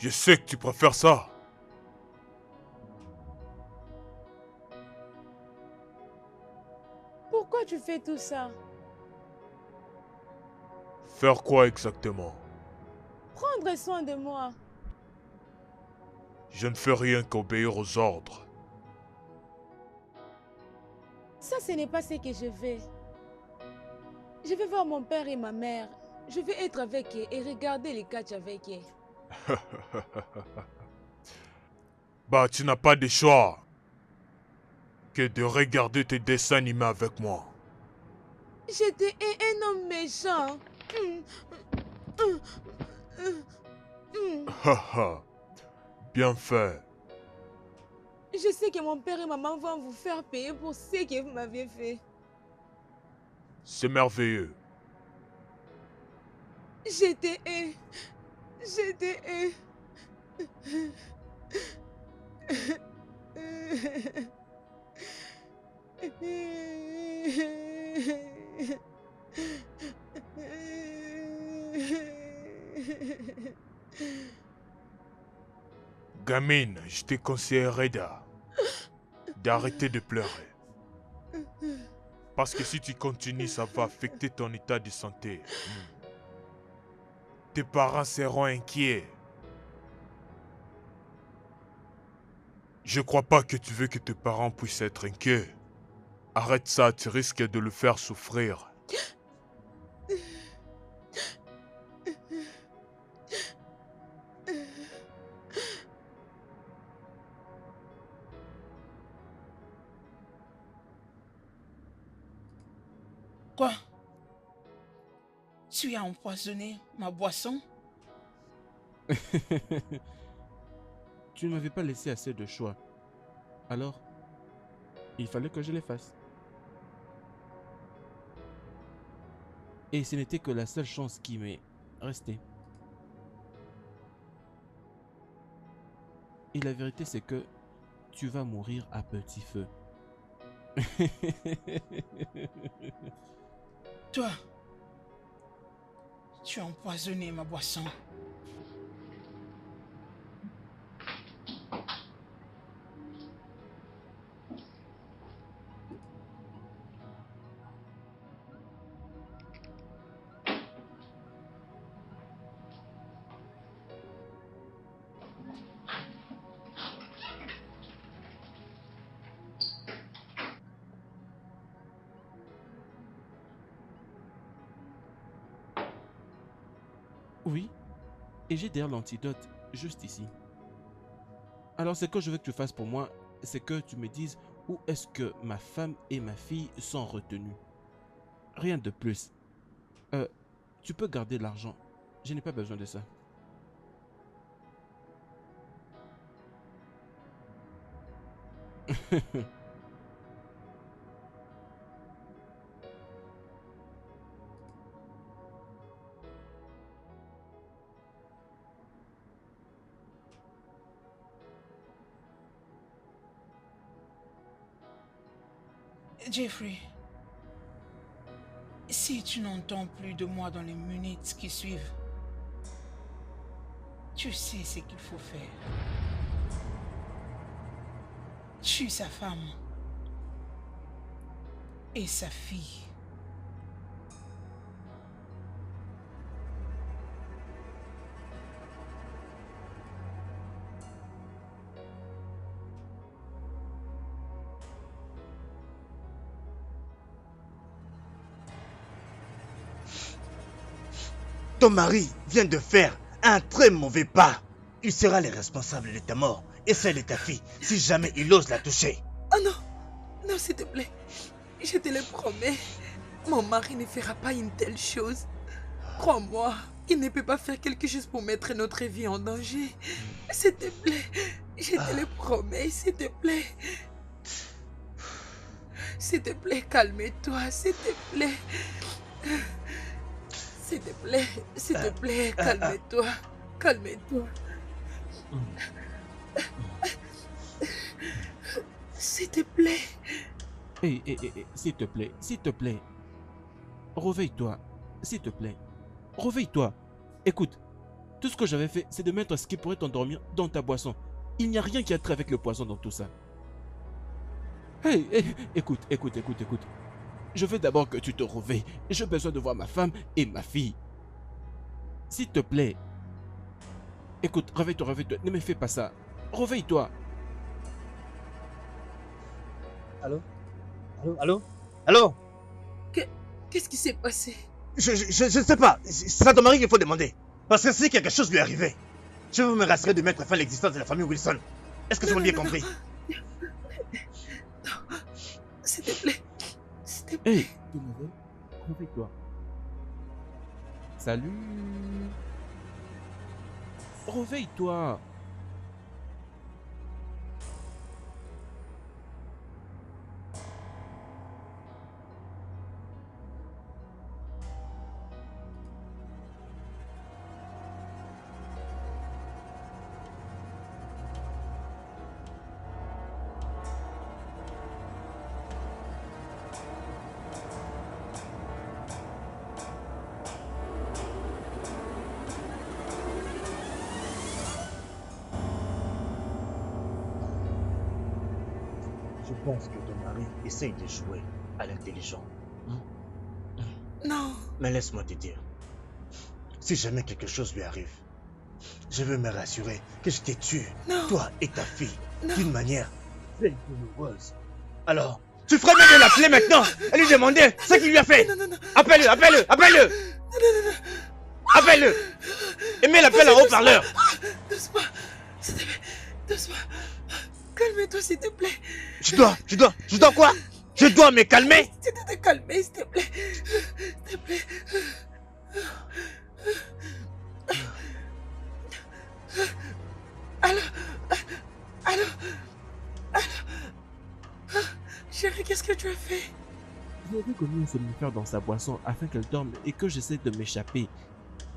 Speaker 7: Je sais que tu préfères ça.
Speaker 1: Pourquoi tu fais tout ça?
Speaker 7: Faire quoi exactement?
Speaker 1: Prendre soin de moi.
Speaker 7: Je ne fais rien qu'obéir aux ordres.
Speaker 1: Ça, ce n'est pas ce que je veux. Je vais voir mon père et ma mère. Je vais être avec eux et regarder les catchs avec eux.
Speaker 7: Bah, tu n'as pas de choix que de regarder tes dessins animés avec moi.
Speaker 1: J'étais un homme méchant.
Speaker 7: Haha, bien fait.
Speaker 1: Je sais que mon père et maman vont vous faire payer pour ce que vous m'avez fait.
Speaker 7: C'est merveilleux.
Speaker 1: J'étais un. J'étais un.
Speaker 7: Gamine, je te conseillerais d'arrêter de pleurer. Parce que si tu continues, ça va affecter ton état de santé. Tes parents seront inquiets. Je crois pas que tu veux que tes parents puissent être inquiets. Arrête ça, tu risques de le faire souffrir.
Speaker 6: Quoi? Tu as empoisonné ma boisson?
Speaker 2: Tu ne m'avais pas laissé assez de choix. Alors, il fallait que je les fasse. Et ce n'était que la seule chance qui m'est restée. Et la vérité, c'est que tu vas mourir à petit feu.
Speaker 6: Toi, tu as empoisonné ma boisson.
Speaker 2: Oui, et j'ai d'ailleurs l'antidote juste ici. Alors ce que je veux que tu fasses pour moi, c'est que tu me dises où est-ce que ma femme et ma fille sont retenues. Rien de plus. Tu peux garder l'argent. Je n'ai pas besoin de ça.
Speaker 6: Jeffrey, si tu n'entends plus de moi dans les minutes qui suivent, tu sais ce qu'il faut faire. Tue sa femme et sa fille.
Speaker 8: Ton mari vient de faire un très mauvais pas. Il sera le responsable de ta mort et celle de ta fille si jamais il ose la toucher.
Speaker 4: Oh non, non s'il te plaît, je te le promets. Mon mari ne fera pas une telle chose. Crois-moi, il ne peut pas faire quelque chose pour mettre notre vie en danger. S'il te plaît, je te le promets, s'il te plaît. S'il te plaît, calme-toi, s'il te plaît. S'il te plaît, calme-toi, calme-toi. S'il te plaît.
Speaker 2: S'il te plaît. Réveille-toi, s'il te plaît. Réveille-toi. Écoute, Tout ce que j'avais fait, c'est de mettre ce qui pourrait t'endormir dans ta boisson. Il n'y a rien qui a trait avec le poison dans tout ça. Hey, écoute. Je veux d'abord que tu te réveilles. J'ai besoin de voir ma femme et ma fille. S'il te plaît. Écoute, réveille-toi. Ne me fais pas ça. Réveille-toi.
Speaker 8: Allô?
Speaker 4: Qu'est-ce qui s'est passé?
Speaker 8: Je ne sais pas. C'est à ton mari qu'il faut demander. Parce que si quelque chose lui est arrivé, je veux me rassurer de mettre fin à l'existence de la famille Wilson. Est-ce que tu m'as bien compris?
Speaker 4: Non, s'il te plaît. S'il te plaît.
Speaker 2: Hey, demoiselle, réveille-toi. Salut. Réveille-toi.
Speaker 8: Je pense que ton mari essaye de jouer à l'intelligent.
Speaker 4: Non.
Speaker 8: Mais laisse-moi te dire, si jamais quelque chose lui arrive, je veux me rassurer que je t'ai tué,
Speaker 4: Non.
Speaker 8: toi et ta fille,
Speaker 4: Non.
Speaker 8: d'une manière très douloureuse. Alors, tu ferais mieux de l'appeler maintenant et lui demander ce qu'il lui a fait.
Speaker 4: Non.
Speaker 8: Appelle-le.
Speaker 4: Non.
Speaker 8: Appelle-le. Et mets l'appel en haut-parleur.
Speaker 4: Doucement. S'il te plaît. Doucement. Calme-toi, s'il te plaît.
Speaker 8: Je dois quoi? Je dois me calmer?
Speaker 4: Tu dois te calmer, s'il te plaît. S'il te plaît. Allô? Chérie, qu'est-ce que tu as fait?
Speaker 2: J'avais commis un somnifère dans sa boisson afin qu'elle dorme et que j'essaie de m'échapper.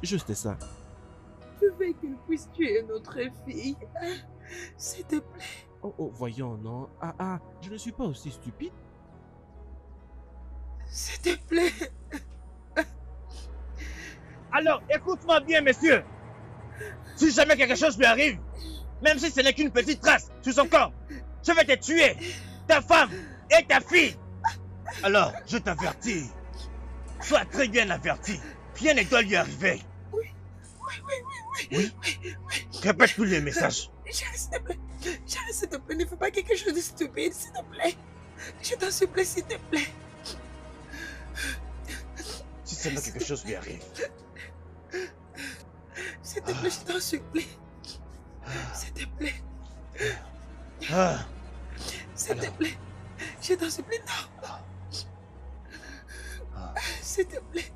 Speaker 2: Juste ça.
Speaker 4: Je veux qu'elle puisse tuer notre fille. S'il te plaît.
Speaker 2: Oh, voyons, non. Je ne suis pas aussi stupide.
Speaker 4: S'il te plaît.
Speaker 8: Alors, écoute-moi bien, monsieur. Si jamais quelque chose lui arrive, même si ce n'est qu'une petite trace sur son corps, je vais te tuer, ta femme et ta fille. Alors, je t'avertis. Sois très bien averti. Rien ne doit lui arriver. Oui. Répète tous les messages.
Speaker 4: Chérie, s'il te plaît. Chérie, s'il te plaît, ne fais pas quelque chose de stupide, s'il te plaît. Je t'en supplie, s'il te plaît.
Speaker 8: Si seulement quelque chose lui arrive.
Speaker 4: S'il te plaît, je t'en supplie. S'il te plaît. S'il te plaît. Je t'en supplie, non. S'il te plaît.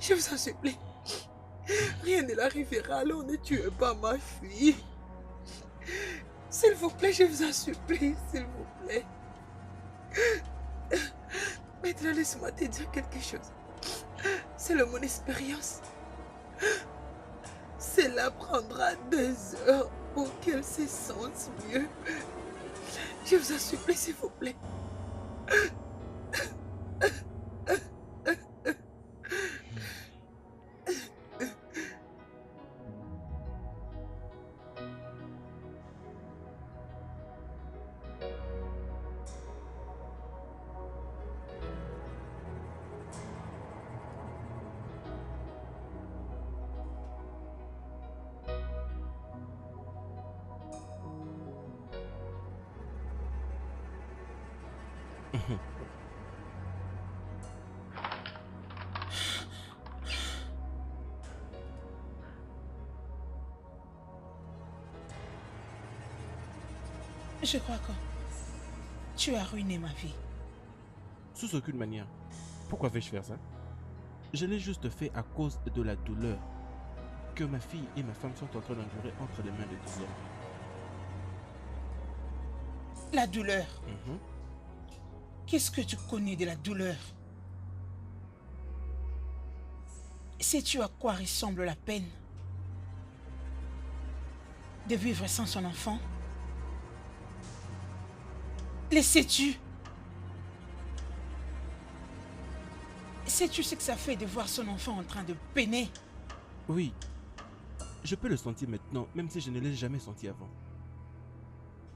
Speaker 4: Je vous en supplie. Rien ne l'arrivera, alors ne tuez pas ma fille. S'il vous plaît, je vous en supplie, s'il vous plaît. Maintenant, laisse-moi te dire quelque chose. Selon mon expérience, cela prendra 2 heures pour qu'elle se sente mieux. Je vous en supplie, s'il vous plaît. Je crois que tu as ruiné ma vie.
Speaker 2: Sous aucune manière. Pourquoi vais-je faire ça? Je l'ai juste fait à cause de la douleur que ma fille et ma femme sont en train d'endurer entre les mains de deux hommes.
Speaker 6: La douleur. Qu'est-ce que tu connais de la douleur? Sais-tu à quoi ressemble la peine de vivre sans son enfant? Les sais-tu? Sais-tu ce que ça fait de voir son enfant en train de peiner
Speaker 2: Oui, je peux le sentir maintenant, même si je ne l'ai jamais senti avant.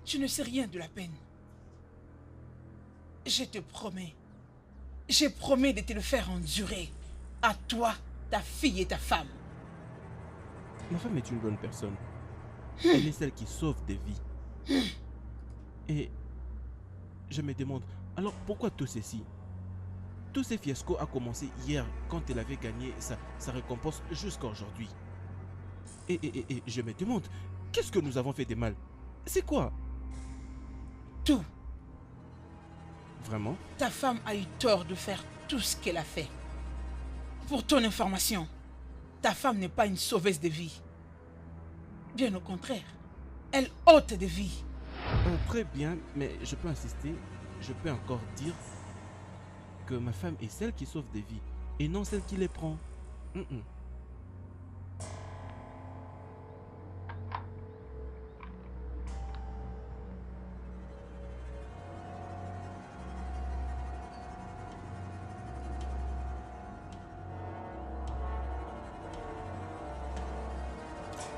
Speaker 6: Tu ne sais rien de la peine. Je te promets. J'ai promis de te le faire endurer. À toi, ta fille et ta femme.
Speaker 2: Ma femme est une bonne personne. Elle est celle qui sauve des vies. Et je me demande, alors pourquoi tout ceci? Tout ce fiasco a commencé hier quand elle avait gagné sa récompense jusqu'à aujourd'hui. Et je me demande, qu'est-ce que nous avons fait de mal? C'est quoi?
Speaker 6: Tout.
Speaker 2: Vraiment?
Speaker 6: Ta femme a eu tort de faire tout ce qu'elle a fait. Pour ton information, ta femme n'est pas une sauveuse de vie. Bien au contraire, elle ôte des vies.
Speaker 2: Très bien, mais je peux insister, je peux encore dire que ma femme est celle qui sauve des vies et non celle qui les prend.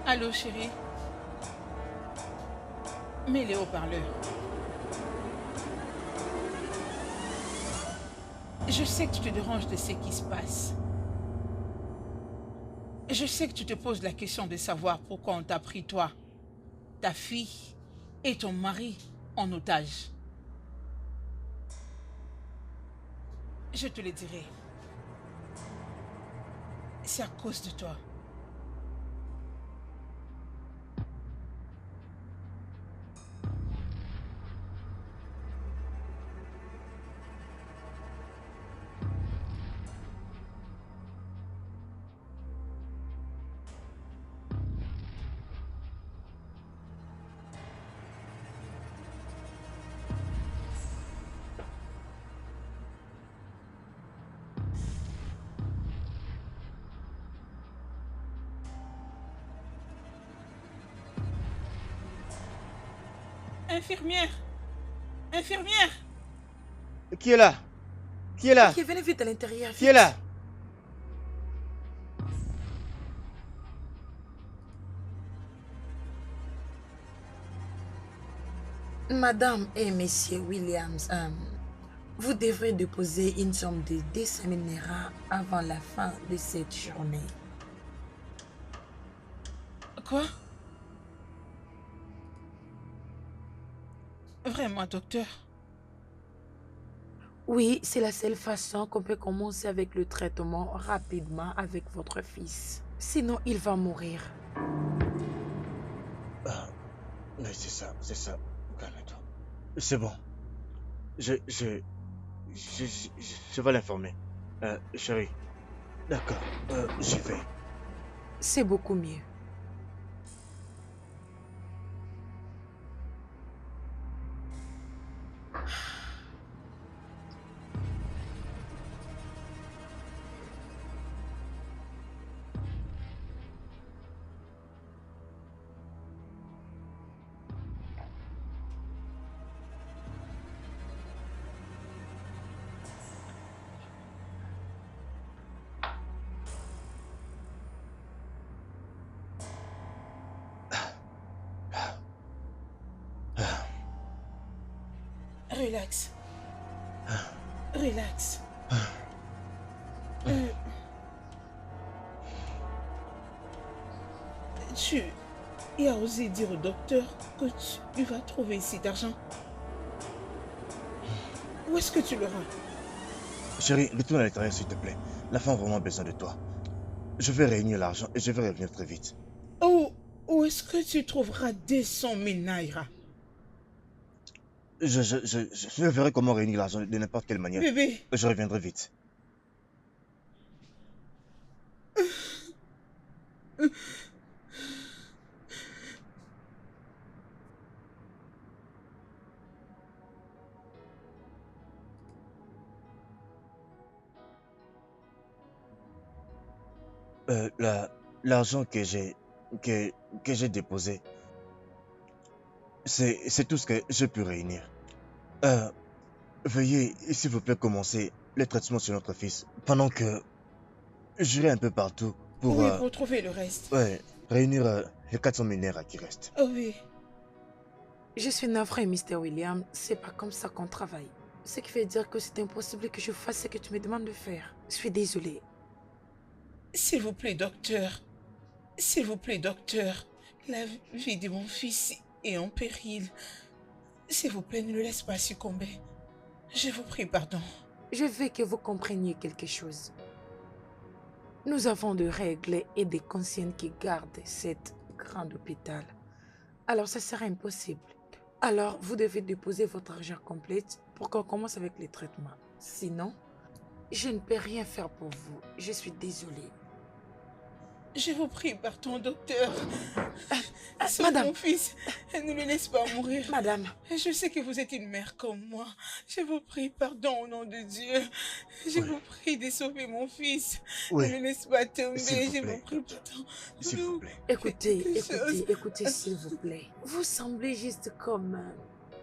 Speaker 6: Allô, chérie? Mets les haut-parleurs. Je sais que tu te déranges de ce qui se passe. Je sais que tu te poses la question de savoir pourquoi on t'a pris toi, ta fille et ton mari en otage. Je te le dirai. C'est à cause de toi. Infirmière! Infirmière!
Speaker 8: Qui est là? Qui est là?
Speaker 4: Ok, venez vite à l'intérieur.
Speaker 8: Qui est là?
Speaker 4: Madame et Monsieur Williams, vous devrez déposer une somme de 200 000 Naira avant la fin de cette journée.
Speaker 6: Quoi? Vraiment, docteur?
Speaker 4: Oui, c'est la seule façon qu'on peut commencer avec le traitement rapidement avec votre fils. Sinon, il va mourir.
Speaker 8: Oui, c'est ça. Calme-toi. C'est bon. Je vais l'informer. Chérie. D'accord, j'y vais.
Speaker 4: C'est beaucoup mieux.
Speaker 6: Relax. Relax. Tu as osé dire au docteur que tu vas trouver ici d'argent. Où est-ce que tu l'auras?
Speaker 8: Chérie, retourne à l'intérieur s'il te plaît. La femme a vraiment besoin de toi. Je vais réunir l'argent et je vais revenir très vite.
Speaker 6: Où est-ce que tu trouveras 200 000 Naira?
Speaker 8: Je verrai comment réunir l'argent de n'importe quelle manière.
Speaker 6: Bébé.
Speaker 8: Je reviendrai vite. L'argent que j'ai déposé, c'est tout ce que j'ai pu réunir. Veuillez, s'il vous plaît, commencer le traitement sur notre fils pendant que j'irai un peu partout pour,
Speaker 6: Oui, pour trouver le reste.
Speaker 8: ouais, réunir les 400 000 naira qui restent.
Speaker 6: Oh oui.
Speaker 4: Je suis navrée, Mr. William. C'est pas comme ça qu'on travaille. Ce qui veut dire que c'est impossible que je fasse ce que tu me demandes de faire. Je suis désolée.
Speaker 6: S'il vous plaît, docteur. S'il vous plaît, docteur. La vie de mon fils est en péril. S'il vous plaît, ne le laisse pas succomber. Je vous prie pardon.
Speaker 4: Je veux que vous compreniez quelque chose. Nous avons des règles et des consignes qui gardent cet grand hôpital. Alors, ça sera impossible. Alors, vous devez déposer votre argent complet pour qu'on commence avec les traitements. Sinon, je ne peux rien faire pour vous. Je suis désolée.
Speaker 6: Je vous prie pardon, docteur. Sauve
Speaker 4: Madame.
Speaker 6: mon fils. Ne le laisse pas mourir.
Speaker 4: Madame.
Speaker 6: Je sais que vous êtes une mère comme moi. Je vous prie pardon au nom de Dieu. Je vous prie de sauver mon fils.
Speaker 8: Oui.
Speaker 6: Ne le laisse pas tomber.
Speaker 8: S'il vous
Speaker 6: Je
Speaker 8: plaît,
Speaker 6: vous prie
Speaker 8: docteur.
Speaker 6: pardon.
Speaker 8: S'il vous plaît.
Speaker 4: Écoutez, s'il vous plaît. Vous semblez juste comme...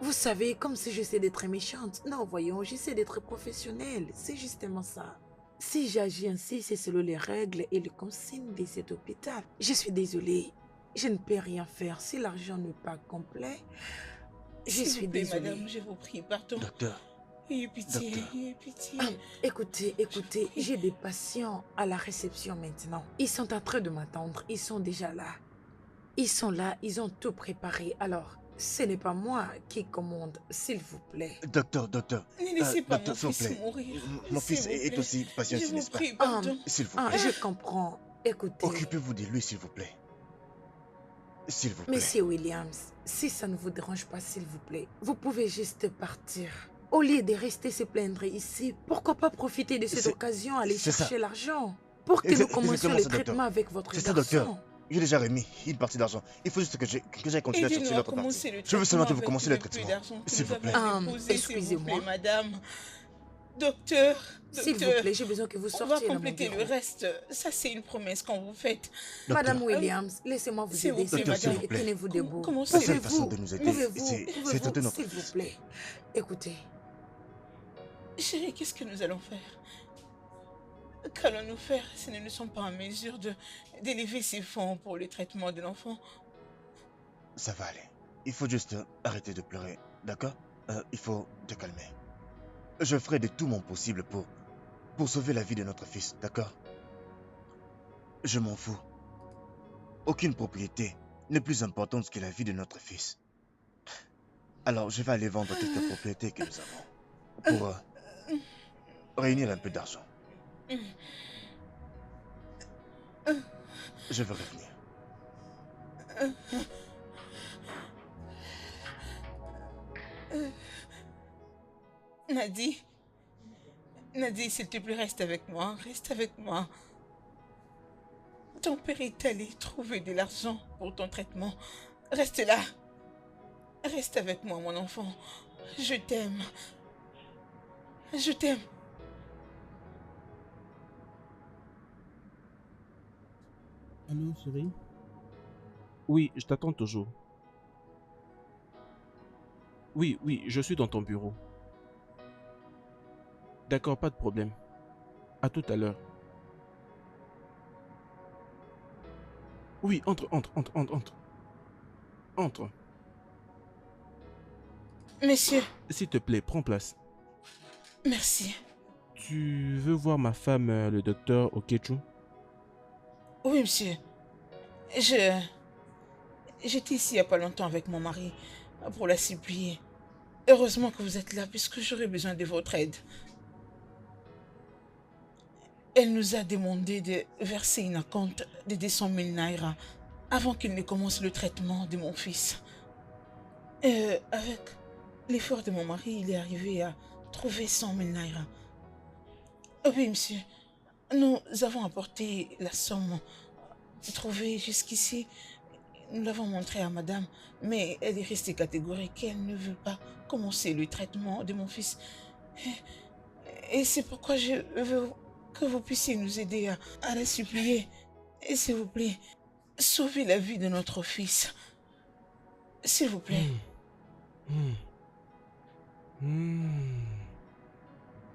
Speaker 4: Vous savez, comme si j'essaie d'être méchante. Non, voyons, j'essaie d'être professionnelle. C'est justement ça. Si j'agis ainsi, c'est selon les règles et les consignes de cet hôpital. Je suis désolée. Je ne peux rien faire. Si l'argent n'est pas complet, je suis désolée.
Speaker 6: Madame, je vous prie pardon.
Speaker 8: Docteur.
Speaker 6: Ayez pitié,
Speaker 8: Docteur.
Speaker 6: ayez pitié.
Speaker 4: Écoutez, j'ai des patients à la réception maintenant. Ils sont en train de m'attendre. Ils sont déjà là. Ils sont là, ils ont tout préparé. Alors, ce n'est pas moi qui commande, s'il vous plaît.
Speaker 8: Docteur.
Speaker 6: Ne laissez pas
Speaker 8: docteur,
Speaker 6: mon
Speaker 8: s'il vous
Speaker 6: fils
Speaker 8: plaît.
Speaker 6: mourir.
Speaker 8: Mon fils
Speaker 6: S'il vous
Speaker 8: est
Speaker 6: plaît.
Speaker 8: aussi patient
Speaker 6: Je
Speaker 8: ici,
Speaker 6: vous
Speaker 8: n'est-ce pas?
Speaker 6: prie pardon.
Speaker 8: S'il vous plaît.
Speaker 4: Je comprends. Écoutez.
Speaker 8: Occupez-vous de lui, s'il vous plaît. S'il vous plaît.
Speaker 4: Monsieur Williams, si ça ne vous dérange pas, s'il vous plaît, vous pouvez juste partir. Au lieu de rester se plaindre ici, pourquoi pas profiter de cette
Speaker 8: C'est-
Speaker 4: occasion, aller
Speaker 8: c'est ça.
Speaker 4: chercher l'argent pour que nous
Speaker 8: Exactement
Speaker 4: commencions
Speaker 8: ça,
Speaker 4: les
Speaker 8: docteur.
Speaker 4: traitements avec votre
Speaker 8: C'est ça,
Speaker 4: garçon.
Speaker 8: docteur. J'ai déjà remis une partie d'argent. Il faut juste que j'aille continuer à chercher
Speaker 6: Aidez-nous à
Speaker 8: l'autre
Speaker 6: commencer
Speaker 8: partie.
Speaker 6: le
Speaker 8: Je veux seulement que vous
Speaker 6: traitement
Speaker 8: commenciez
Speaker 6: avec
Speaker 8: le
Speaker 6: le peu
Speaker 8: traitement.
Speaker 6: d'argent que
Speaker 8: S'il
Speaker 6: nous
Speaker 8: vous plaît.
Speaker 6: avons déposé, s'il vous
Speaker 4: excusez-moi.
Speaker 6: plaît, madame. Docteur,
Speaker 4: S'il vous
Speaker 6: docteur,
Speaker 4: plaît, j'ai besoin que vous
Speaker 6: on va
Speaker 4: sortiez de mon
Speaker 6: compléter le
Speaker 4: bureau.
Speaker 6: reste. Ça, c'est une promesse qu'on vous fait.
Speaker 4: Madame
Speaker 8: Docteur.
Speaker 4: Williams, laissez-moi vous
Speaker 6: S'il vous
Speaker 4: aider,
Speaker 6: plaît,
Speaker 4: s'il vous
Speaker 6: madame.
Speaker 4: plaît, et tenez-vous debout.
Speaker 6: Comment
Speaker 8: La
Speaker 6: c'est
Speaker 8: seule
Speaker 4: Pouvez-vous,
Speaker 8: façon de nous aider,
Speaker 4: pouvez-vous,
Speaker 8: c'est traiter notre
Speaker 4: s'il vous
Speaker 8: fils.
Speaker 4: plaît. Écoutez,
Speaker 6: Chérie, qu'est-ce que nous allons faire? Qu'allons-nous faire si nous ne sommes pas en mesure d'élever ces fonds pour le traitement de l'enfant?
Speaker 8: Ça va aller. Il faut juste arrêter de pleurer, d'accord? Il faut te calmer. Je ferai de tout mon possible pour sauver la vie de notre fils, d'accord? Je m'en fous. Aucune propriété n'est plus importante que la vie de notre fils. Alors, je vais aller vendre quelques propriétés que nous avons pour réunir un peu d'argent. Je vais revenir.
Speaker 6: Nadie, s'il te plaît, reste avec moi. Reste avec moi. Ton père est allé trouver de l'argent pour ton traitement. Reste là. Reste avec moi, mon enfant. Je t'aime. Je t'aime.
Speaker 2: Allô, chérie? Oui, je t'attends toujours. Oui, je suis dans ton bureau. D'accord, pas de problème. À tout à l'heure. Oui, entre. Entre.
Speaker 6: Monsieur,
Speaker 2: S'il te plaît, prends place.
Speaker 6: merci.
Speaker 2: Tu veux voir ma femme, le docteur Okechu?
Speaker 6: Oui, monsieur. J'étais ici il n'y a pas longtemps avec mon mari pour la supplier. Heureusement que vous êtes là puisque j'aurais besoin de votre aide. Elle nous a demandé de verser une acompte de 200 000 naira avant qu'il ne commence le traitement de mon fils. Avec l'effort de mon mari, il est arrivé à trouver 100 000 naira. Oui, monsieur. Nous avons apporté la somme trouvée jusqu'ici. Nous l'avons montrée à madame, mais elle est restée catégorique. Elle ne veut pas commencer le traitement de mon fils. Et c'est pourquoi je veux que vous puissiez nous aider à la supplier. Et s'il vous plaît, sauvez la vie de notre fils. S'il vous plaît.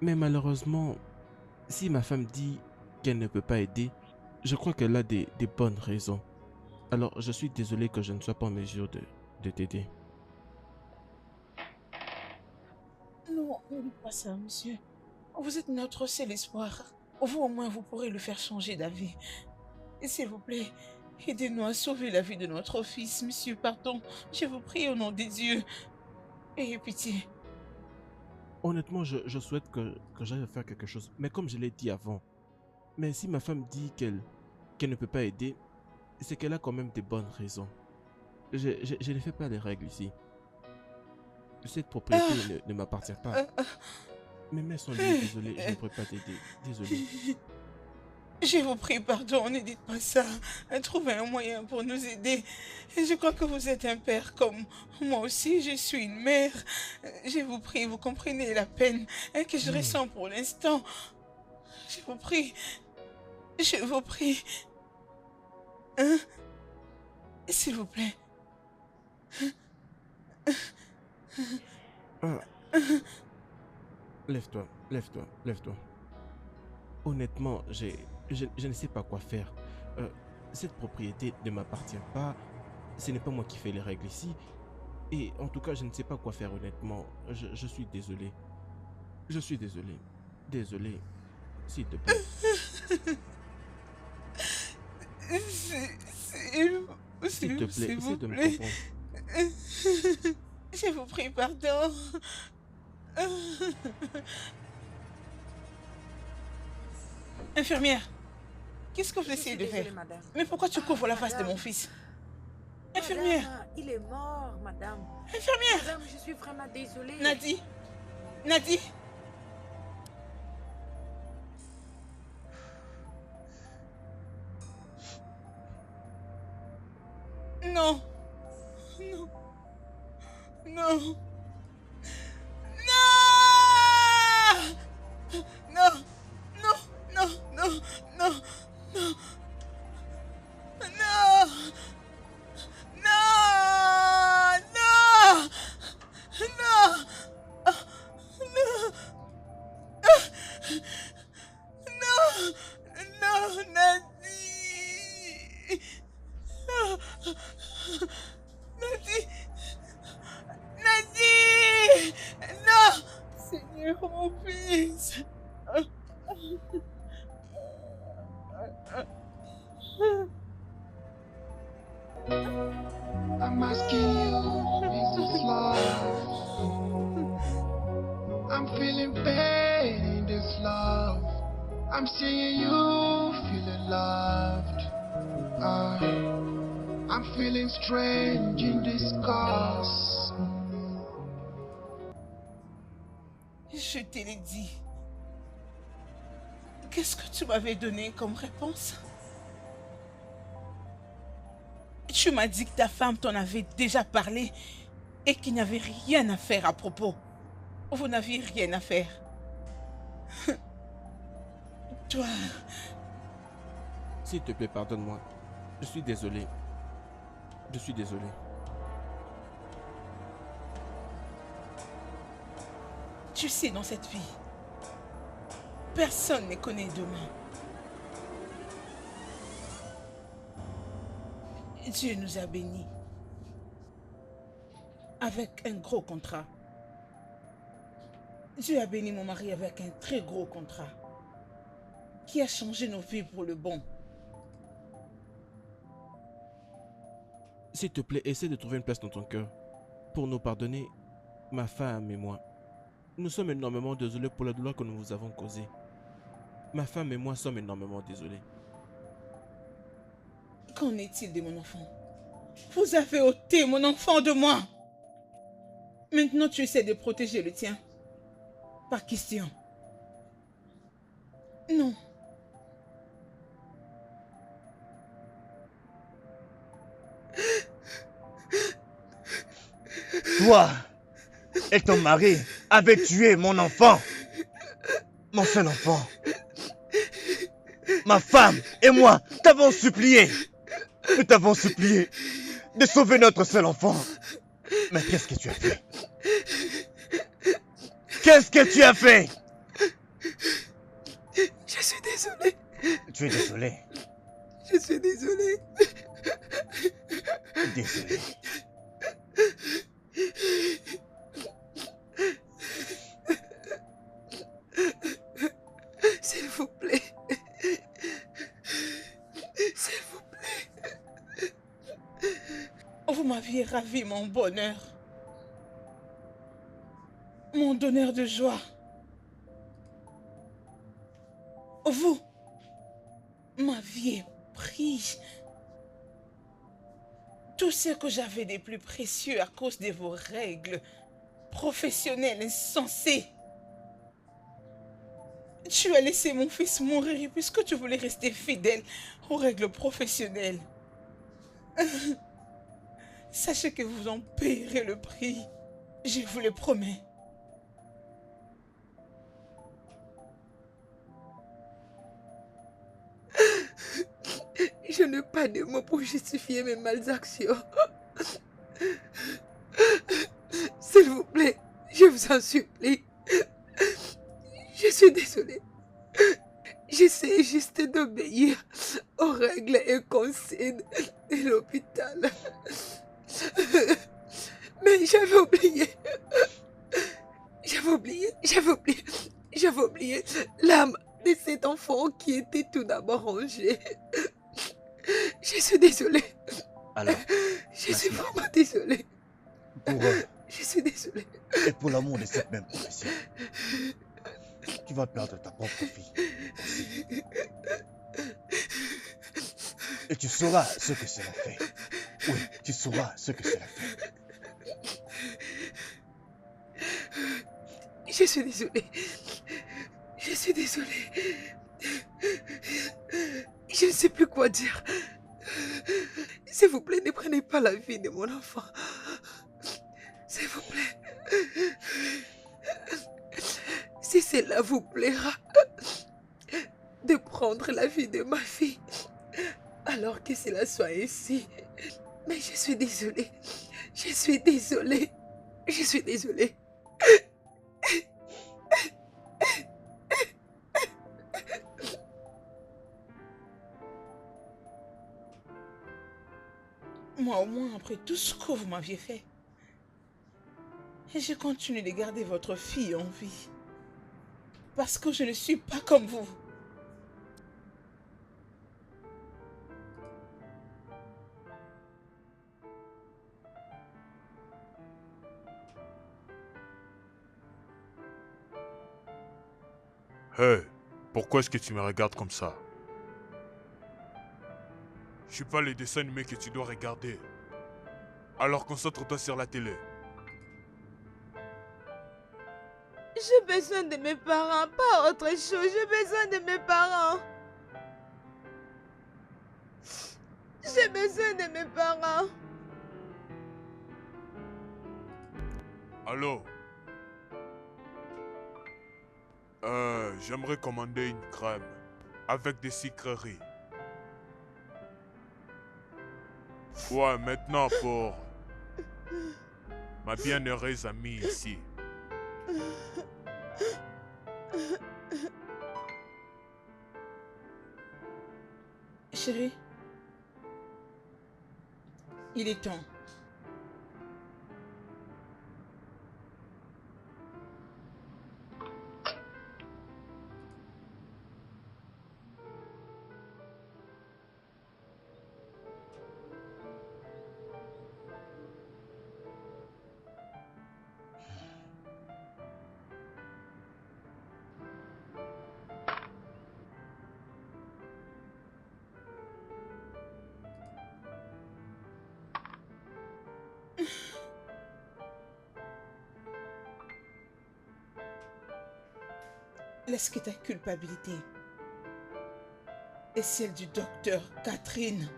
Speaker 2: Mais malheureusement, si ma femme dit qu'elle ne peut pas aider, Je crois qu'elle a des bonnes raisons. Alors, je suis désolé que je ne sois pas en mesure de t'aider.
Speaker 6: Non, ne dites pas ça, monsieur. Vous êtes notre seul espoir. Vous, au moins, vous pourrez le faire changer d'avis. Et s'il vous plaît, aidez-nous à sauver la vie de notre fils, monsieur. Pardon, je vous prie au nom des dieux. Ayez pitié.
Speaker 2: Honnêtement, je souhaite que j'aille faire quelque chose. Mais comme je l'ai dit avant, mais si ma femme dit qu'elle ne peut pas aider, c'est qu'elle a quand même des bonnes raisons. Je ne fais pas les règles ici. Cette propriété ne m'appartient pas. Mes mains sont liées, désolé, je ne pourrais pas t'aider. Désolé.
Speaker 6: Je vous prie, pardon, ne dites pas ça. Trouvez un moyen pour nous aider. Je crois que vous êtes un père comme moi aussi, je suis une mère. Je vous prie, vous comprenez la peine que je ressens pour l'instant. Je vous prie. Je vous prie. Hein? S'il vous plaît.
Speaker 2: Ah. Lève-toi, lève-toi, lève-toi. Honnêtement, je ne sais pas quoi faire. Cette propriété ne m'appartient pas. Ce n'est pas moi qui fais les règles ici. Et en tout cas, je ne sais pas quoi faire honnêtement. Je suis désolé. Je suis désolé. Désolé. S'il te plaît. S'il te plaît, essaie de me comprendre.
Speaker 6: Je vous prie, pardon. Infirmière, qu'est-ce que vous essayez de faire?
Speaker 4: Madame.
Speaker 6: Mais pourquoi tu couvres la face de
Speaker 4: madame.
Speaker 6: mon fils? Infirmière,
Speaker 4: Madame, il est mort, madame.
Speaker 6: infirmière,
Speaker 4: Madame, je suis vraiment désolée.
Speaker 6: Nadi, Nadi. Non, non, non. Non! Non! Non! Non! Non! Non! Non! Non! Non! Non! Non! Non! Nadie! Nadie! Nadie! Non! Seigneur, mon fils!
Speaker 3: I'm asking you, is this love? I'm feeling pain in this love. I'm seeing you feeling loved. I'm feeling strange in this cause.
Speaker 6: Je te l'ai dit. Qu'est-ce que tu m'avais donné comme réponse? Tu m'as dit que ta femme t'en avait déjà parlé et qu'il n'y avait rien à faire à propos. Vous n'aviez rien à faire. Toi...
Speaker 2: S'il te plaît, pardonne-moi. Je suis désolé. Je suis désolé.
Speaker 6: Tu sais, dans cette vie, personne ne connaît demain. Dieu nous a bénis avec un gros contrat. Dieu a béni mon mari avec un très gros contrat qui a changé nos vies pour le bon.
Speaker 2: S'il te plaît, essaie de trouver une place dans ton cœur pour nous pardonner, ma femme et moi. Nous sommes énormément désolés pour la douleur que nous vous avons causée. Ma femme et moi sommes énormément désolés.
Speaker 6: Qu'en est-il de mon enfant? Vous avez ôté mon enfant de moi. Maintenant, tu essaies de protéger le tien. Par question. Non.
Speaker 8: Toi et ton mari avez tué mon enfant. Mon seul enfant. Ma femme et moi t'avons supplié. Nous t'avons supplié de sauver notre seul enfant. Mais qu'est-ce que tu as fait? Qu'est-ce que tu as fait?
Speaker 9: Je suis désolée.
Speaker 8: Tu es désolé.
Speaker 9: suis désolée.
Speaker 8: Désolé.
Speaker 9: S'il vous plaît. S'il vous plaît.
Speaker 6: Vous m'aviez ravi mon bonheur. Mon donneur de joie. Vous m'aviez pris tout ce que j'avais de plus précieux à cause de vos règles professionnelles insensées. Tu as laissé mon fils mourir puisque tu voulais rester fidèle aux règles professionnelles. Sachez que vous en payerez le prix. Je vous le promets.
Speaker 9: Je n'ai pas de mots pour justifier mes males actions. S'il vous plaît, je vous en supplie. Je suis désolée. J'essaie juste d'obéir aux règles et consignes de l'hôpital. Mais j'avais oublié. J'avais oublié l'âme de cet enfant qui était tout d'abord rangé. Je suis désolée.
Speaker 8: Alors,
Speaker 9: Je suis
Speaker 8: Nasima,
Speaker 9: vraiment désolée.
Speaker 8: pour
Speaker 9: Je suis désolée.
Speaker 8: et pour l'amour de cette même profession, tu vas perdre ta propre fille aussi. Et tu sauras ce que cela fait. Oui, tu sauras ce que cela fait.
Speaker 9: Je suis désolée. Je suis désolée. Je ne sais plus quoi dire. S'il vous plaît, ne prenez pas la vie de mon enfant. S'il vous plaît. Si cela vous plaira de prendre la vie de ma fille, alors que cela soit ainsi. Mais je suis désolée. Je suis désolée. Je suis désolée.
Speaker 6: Moi, au moins, après tout ce que vous m'aviez fait, et je continue de garder votre fille en vie. Parce que je ne suis pas comme vous.
Speaker 7: Hey, pourquoi est-ce que tu me regardes comme ça? Je suis pas les dessins animés que tu dois regarder. Alors concentre-toi sur la télé.
Speaker 1: J'ai besoin de mes parents, pas autre chose. J'ai besoin de mes parents. J'ai besoin de mes parents.
Speaker 7: Allô? J'aimerais commander une crème avec des sucreries. Ouais, maintenant pour ma bienheureuse amie ici.
Speaker 6: Chérie, il est temps. Laisse que ta culpabilité et celle du docteur Catherine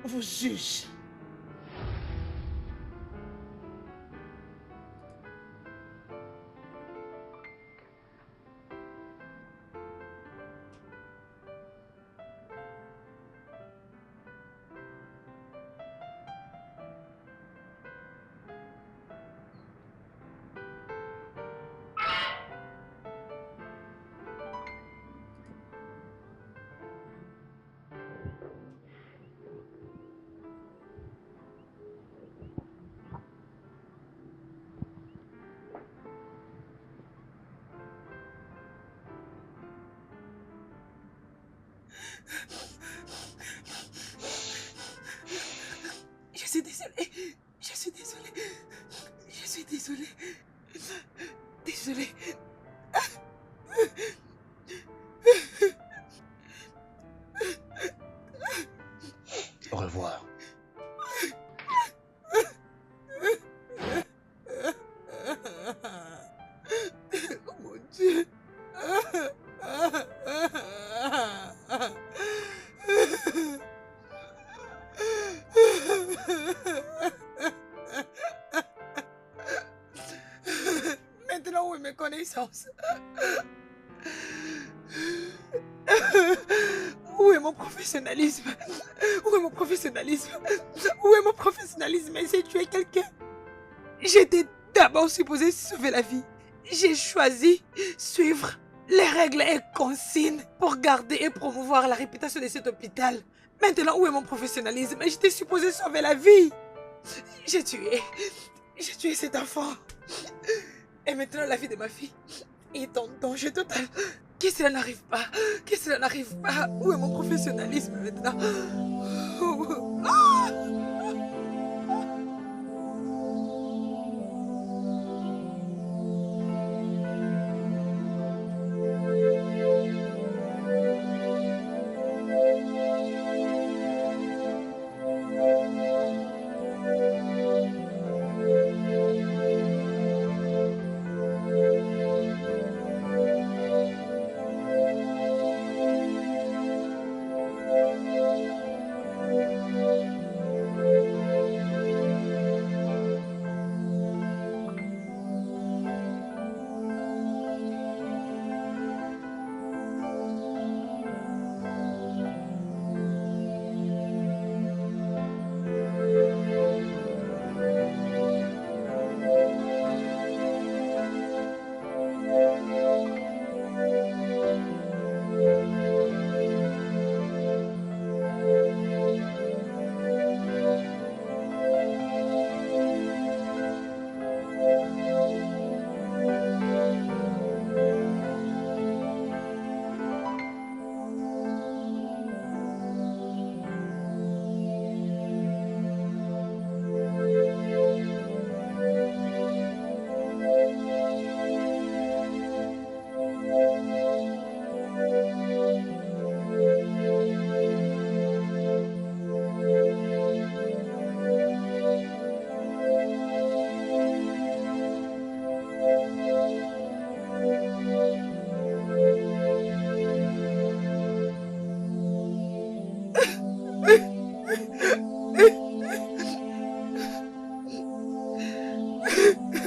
Speaker 6: vous jugent.
Speaker 9: Je suis désolée. Je suis désolée. Je suis désolée. Désolée.
Speaker 8: Au revoir.
Speaker 9: Oh mon Dieu. Maintenant, où est mes connaissances? Où est mon professionnalisme? Où est mon professionnalisme? Où est mon professionnalisme? Essayer de tuer quelqu'un. J'étais d'abord supposée sauver la vie. J'ai choisi suivre les règles et consignes pour garder et promouvoir la réputation de cet hôpital. Maintenant, où est mon professionnalisme? J'étais supposée sauver la vie. J'ai tué cet enfant. Et maintenant, la vie de ma fille est en danger total. Que cela n'arrive pas. Que cela n'arrive pas. Où est mon professionnalisme maintenant? Ah!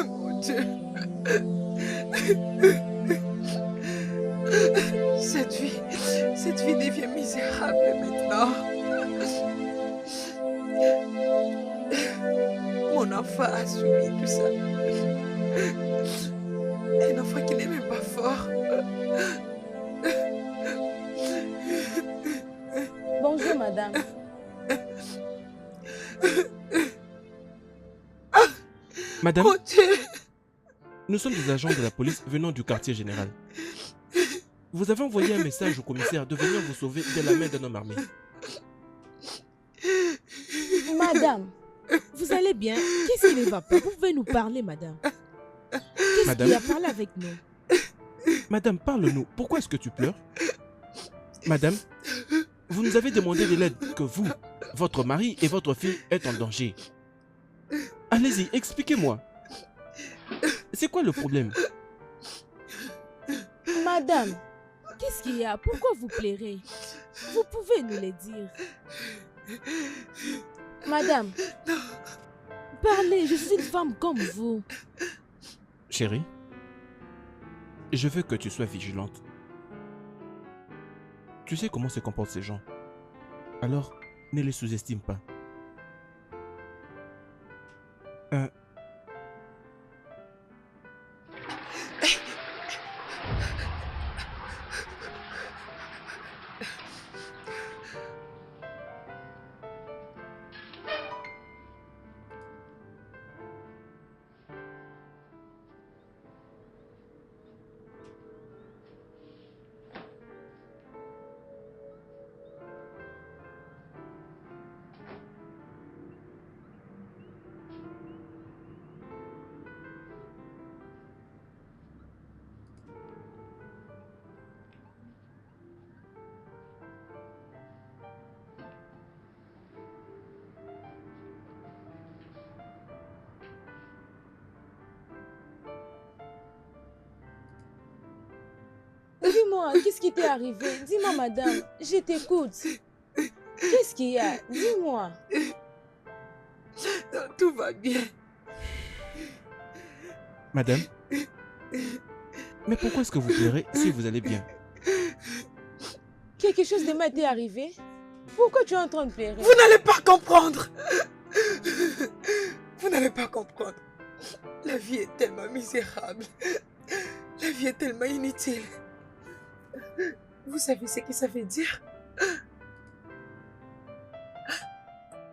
Speaker 9: Mon Dieu. Cette vie devient misérable maintenant. Mon enfant a subi tout ça. Un enfant qui n'est même pas fort.
Speaker 1: Bonjour, madame.
Speaker 2: Madame,
Speaker 9: Mon Dieu.
Speaker 2: nous sommes des agents de la police venant du quartier général. Vous avez envoyé un message au commissaire de venir vous sauver de la main d'un homme armé.
Speaker 10: Madame, vous allez bien? Qu'est-ce qui ne va pas? Vous pouvez nous parler, madame. Qu'est-ce
Speaker 2: Madame,
Speaker 10: qui a parlé avec nous?
Speaker 2: Madame, parle-nous. Pourquoi est-ce que tu pleures? Madame, vous nous avez demandé de l'aide que vous, votre mari et votre fille êtes en danger. Allez-y, expliquez-moi. C'est quoi le problème?
Speaker 10: Madame, qu'est-ce qu'il y a? Pourquoi vous pleurez? Vous pouvez nous le dire. Madame, parlez, je suis une femme comme vous.
Speaker 2: Chérie, je veux que tu sois vigilante. Tu sais comment se comportent ces gens. Alors, ne les sous-estime pas.
Speaker 1: Dis-moi, qu'est-ce qui t'est arrivé? Dis-moi, madame, je t'écoute. Qu'est-ce qu'il y a? Dis-moi.
Speaker 9: Non, tout va bien.
Speaker 2: Madame, mais pourquoi est-ce que vous pleurez si vous allez bien?
Speaker 1: Quelque chose de mal t'est arrivé? Pourquoi tu es en train de pleurer?
Speaker 9: Vous n'allez pas comprendre. Vous n'allez pas comprendre. La vie est tellement misérable. La vie est tellement inutile. Vous savez ce que ça veut dire?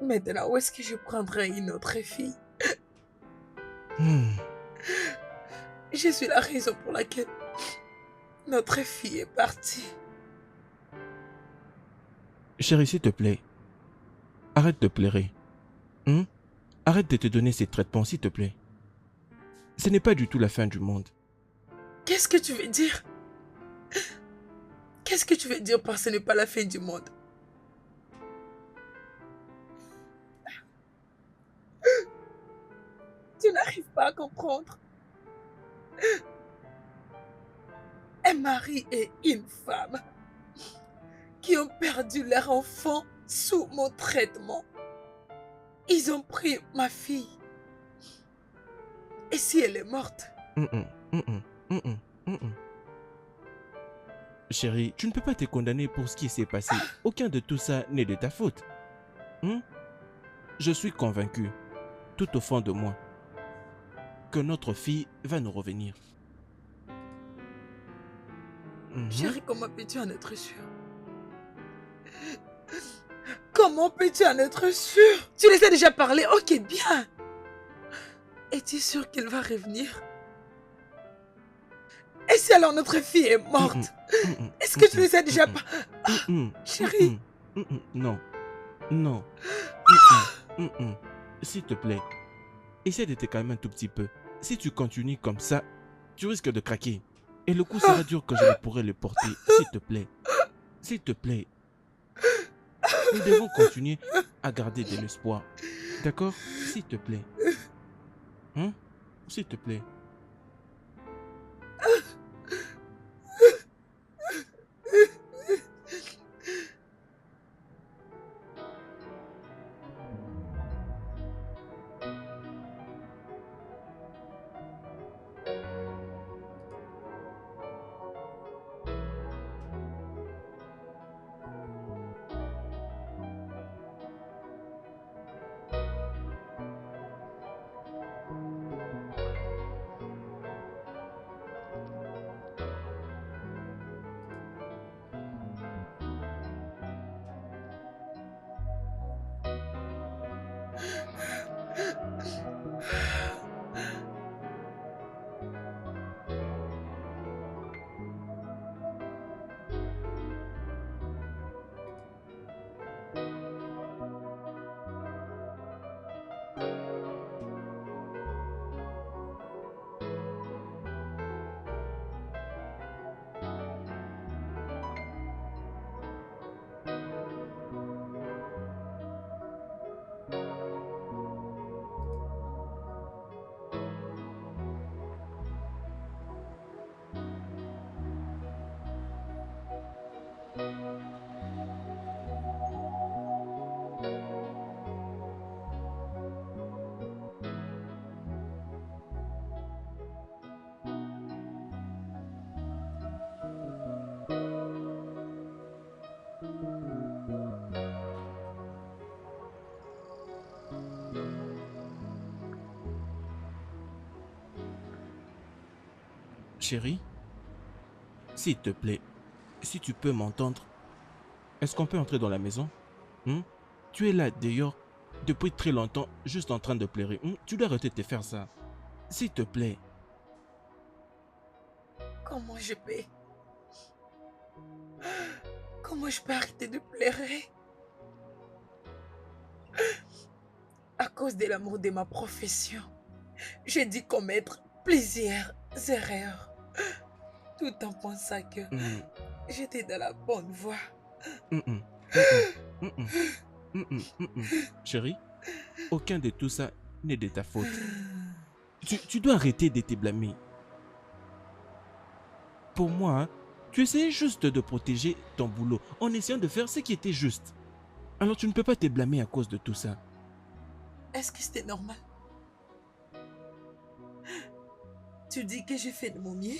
Speaker 9: Maintenant, où est-ce que je prendrai une autre fille? Je suis la raison pour laquelle notre fille est partie.
Speaker 2: Chérie, s'il te plaît, arrête de pleurer. Arrête de te donner ces traitements, s'il te plaît. Ce n'est pas du tout la fin du monde.
Speaker 9: Qu'est-ce que tu veux dire? Qu'est-ce que tu veux dire par ce n'est pas la fin du monde? Tu n'arrives pas à comprendre. Un mari et une femme qui ont perdu leur enfant sous mon traitement. Ils ont pris ma fille. Et si elle est morte?
Speaker 2: Chérie, tu ne peux pas te condamner pour ce qui s'est passé. Aucun de tout ça n'est de ta faute. Je suis convaincu, tout au fond de moi, que notre fille va nous revenir.
Speaker 9: Chérie, comment peux-tu en être sûr? Comment peux-tu en être sûr? Tu les as déjà parlé? Ok, bien. Es-tu sûr qu'elle va revenir? Et si alors notre fille est morte? Est-ce que tu les as déjà parlé? Chérie.
Speaker 2: Non. Non. S'il te plaît, essaie de te calmer un tout petit peu. Si tu continues comme ça, tu risques de craquer. Et le coup sera dur quand je ne pourrai le porter. S'il te plaît. S'il te plaît. Nous devons continuer à garder de l'espoir. D'accord? S'il te plaît. S'il te plaît. Chérie, s'il te plaît, si tu peux m'entendre, est-ce qu'on peut entrer dans la maison? Tu es là d'ailleurs depuis très longtemps, juste en train de pleurer. Tu dois arrêter de te faire ça. S'il te plaît.
Speaker 9: Comment je peux? Comment je peux arrêter de pleurer? À cause de l'amour de ma profession, j'ai dû commettre plusieurs erreurs. Tout en pensant que j'étais dans la bonne voie.
Speaker 2: Chérie, aucun de tout ça n'est de ta faute. Tu dois arrêter de te blâmer. Pour moi, Tu essayais juste de protéger ton boulot en essayant de faire ce qui était juste. Alors tu ne peux pas te blâmer à cause de tout ça.
Speaker 9: Est-ce que c'était normal? Tu dis que j'ai fait de mon mieux?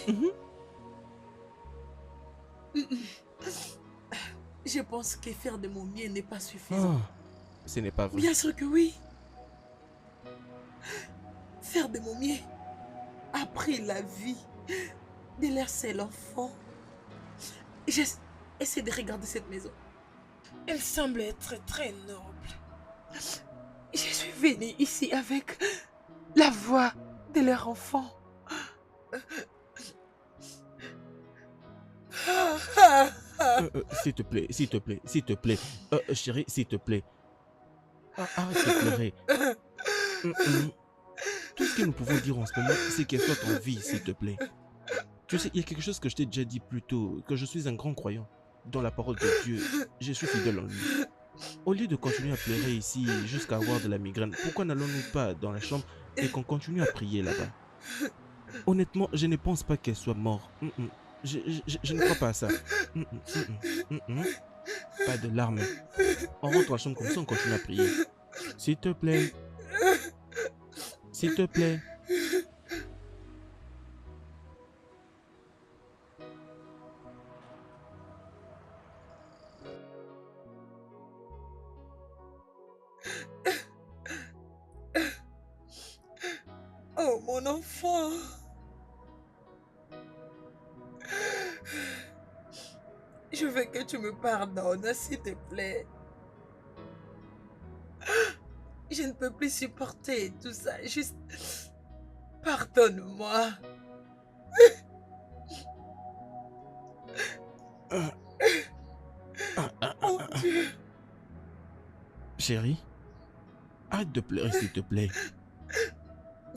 Speaker 9: Je pense que faire de mon mieux n'est pas suffisant.
Speaker 2: Ce n'est pas vrai.
Speaker 9: Bien sûr que oui. Faire de mon mieux après la vie de leur seul enfant. J'essaie de regarder cette maison. Elle semble être très noble. Je suis venue ici avec la voix de leur enfant.
Speaker 2: S'il te plaît, s'il te plaît, s'il te plaît. Chérie, s'il te plaît. Arrête de pleurer. Tout ce que nous pouvons dire en ce moment, c'est qu'elle soit en vie, s'il te plaît. Tu sais, il y a quelque chose que je t'ai déjà dit plus tôt, que je suis un grand croyant dans la parole de Dieu. Je suis fidèle en lui. Au lieu de continuer à pleurer ici jusqu'à avoir de la migraine, pourquoi n'allons-nous pas dans la chambre et qu'on continue à prier là-bas? Honnêtement, je ne pense pas qu'elle soit morte. Je ne crois pas à ça. Pas de larmes. On rentre dans la chambre comme ça, on continue à prier. S'il te plaît. S'il te plaît.
Speaker 9: Oh, mon enfant. Je veux que tu me pardonnes, s'il te plaît. Je ne peux plus supporter tout ça. Juste pardonne-moi. Oh Dieu.
Speaker 2: Chérie, arrête de pleurer s'il te plaît.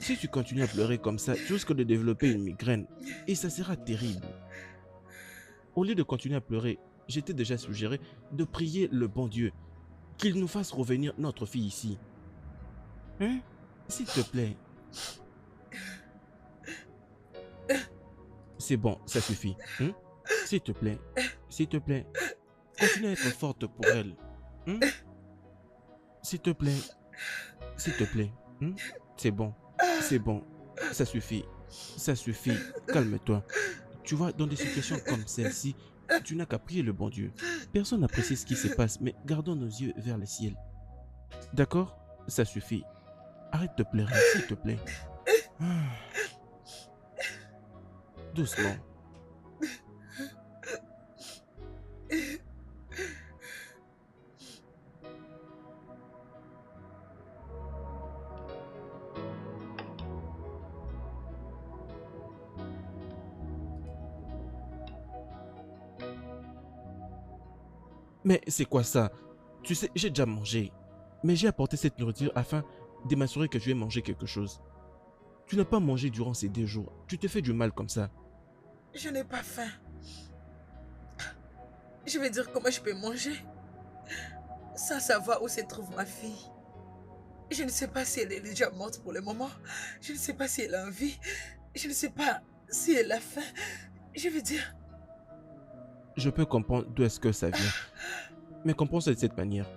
Speaker 2: Si tu continues à pleurer comme ça, tu risques de développer une migraine et ça sera terrible. Au lieu de continuer à pleurer, j'étais déjà suggéré de prier le bon Dieu, qu'il nous fasse revenir notre fille ici. Hein? S'il te plaît. C'est bon, ça suffit. Hein? S'il te plaît, s'il te plaît, continue à être forte pour elle. Hein? S'il te plaît, s'il te plaît. Hein? C'est bon, ça suffit, calme-toi. Tu vois, dans des situations comme celle-ci, tu n'as qu'à prier le bon Dieu. Personne n'apprécie ce qui se passe, mais gardons nos yeux vers le ciel. D'accord? Ça suffit. Arrête de pleurer, s'il te plaît. Doucement. Mais c'est quoi ça? Tu sais, j'ai déjà mangé. Mais j'ai apporté cette nourriture afin de m'assurer que tu aies mangé quelque chose. Tu n'as pas mangé durant ces 2 jours. Tu te fais du mal comme ça.
Speaker 9: Je n'ai pas faim. Je vais dire comment je peux manger sans savoir où se trouve ma fille. Je ne sais pas si elle est déjà morte pour le moment. Je ne sais pas si elle a envie. Je ne sais pas si elle a faim. Je veux dire...
Speaker 2: Je peux comprendre d'où est-ce que ça vient. Mais comprends ça de cette manière.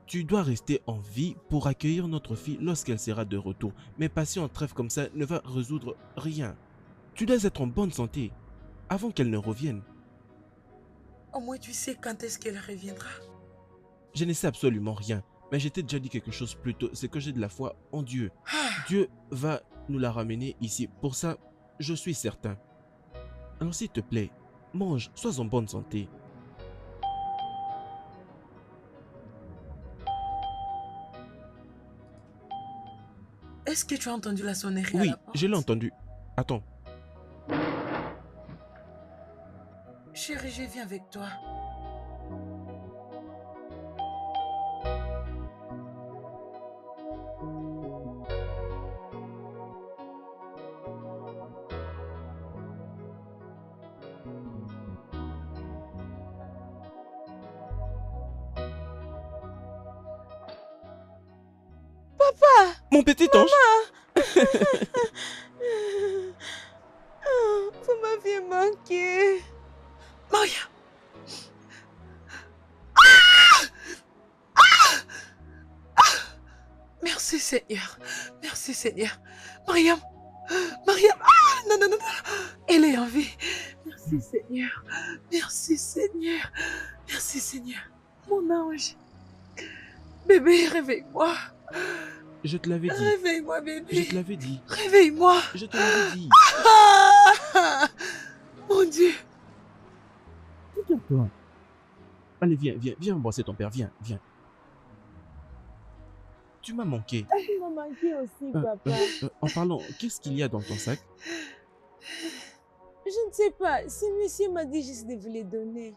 Speaker 2: Tu dois rester en vie pour accueillir notre fille lorsqu'elle sera de retour. Mais passer en trêve comme ça ne va résoudre rien. Tu dois être en bonne santé avant qu'elle ne revienne.
Speaker 9: Au moins tu sais quand est-ce qu'elle reviendra.
Speaker 2: Je ne sais absolument rien. Mais je t'ai déjà dit quelque chose plus tôt. C'est que j'ai de la foi en Dieu. Dieu va nous la ramener ici. Pour ça, je suis certain. Alors s'il te plaît, mange, sois en bonne santé.
Speaker 9: Est-ce que tu as entendu la sonnerie à
Speaker 2: Oui,
Speaker 9: la porte?
Speaker 2: je l'ai entendu. Attends.
Speaker 9: Chérie, je viens avec toi.
Speaker 2: Mon petit ange.
Speaker 1: Vous m'aviez manqué.
Speaker 9: Seigneur. Merci Seigneur. Mariam. Mariam. Ah, non, non, non, non. Elle est en vie. Merci Seigneur. Merci Seigneur. Merci Seigneur. Mon ange. Bébé, réveille-moi.
Speaker 2: Je te l'avais dit.
Speaker 9: Réveille-moi, bébé.
Speaker 2: Je te l'avais dit.
Speaker 9: Réveille-moi.
Speaker 2: Je te l'avais dit.
Speaker 9: Ah, mon Dieu.
Speaker 2: Regarde-toi. Allez, viens embrasser ton père. Viens. Tu m'as manqué.
Speaker 1: Tu m'as manqué aussi, papa.
Speaker 2: En parlant, qu'est-ce qu'il y a dans ton sac?
Speaker 1: Je ne sais pas. Ce monsieur m'a dit juste de vous les donner.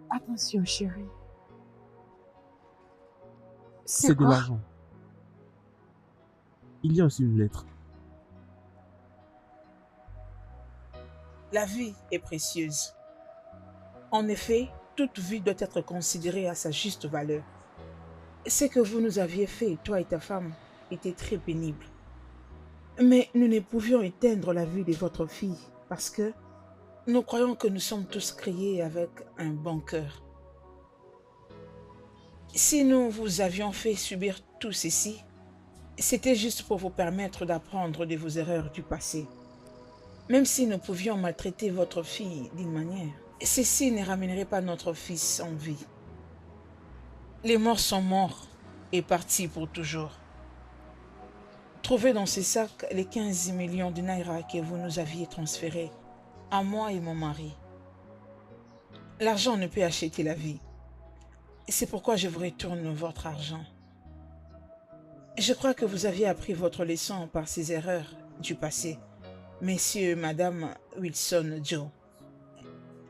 Speaker 4: Attention, chérie.
Speaker 2: C'est de
Speaker 4: quoi?
Speaker 2: l'argent. Il y a aussi une lettre.
Speaker 6: La vie est précieuse. En effet, toute vie doit être considérée à sa juste valeur. Ce que vous nous aviez fait, toi et ta femme, était très pénible. Mais nous ne pouvions éteindre la vie de votre fille parce que nous croyons que nous sommes tous créés avec un bon cœur. Si nous vous avions fait subir tout ceci, c'était juste pour vous permettre d'apprendre de vos erreurs du passé. Même si nous pouvions maltraiter votre fille d'une manière, ceci ne ramènerait pas notre fils en vie. Les morts sont morts et partis pour toujours. Trouvez dans ces sacs les 15 millions de naira que vous nous aviez transférés à moi et mon mari. L'argent ne peut acheter la vie. C'est pourquoi je vous retourne votre argent. Je crois que vous aviez appris votre leçon par ces erreurs du passé, messieurs et madame Wilson Joe.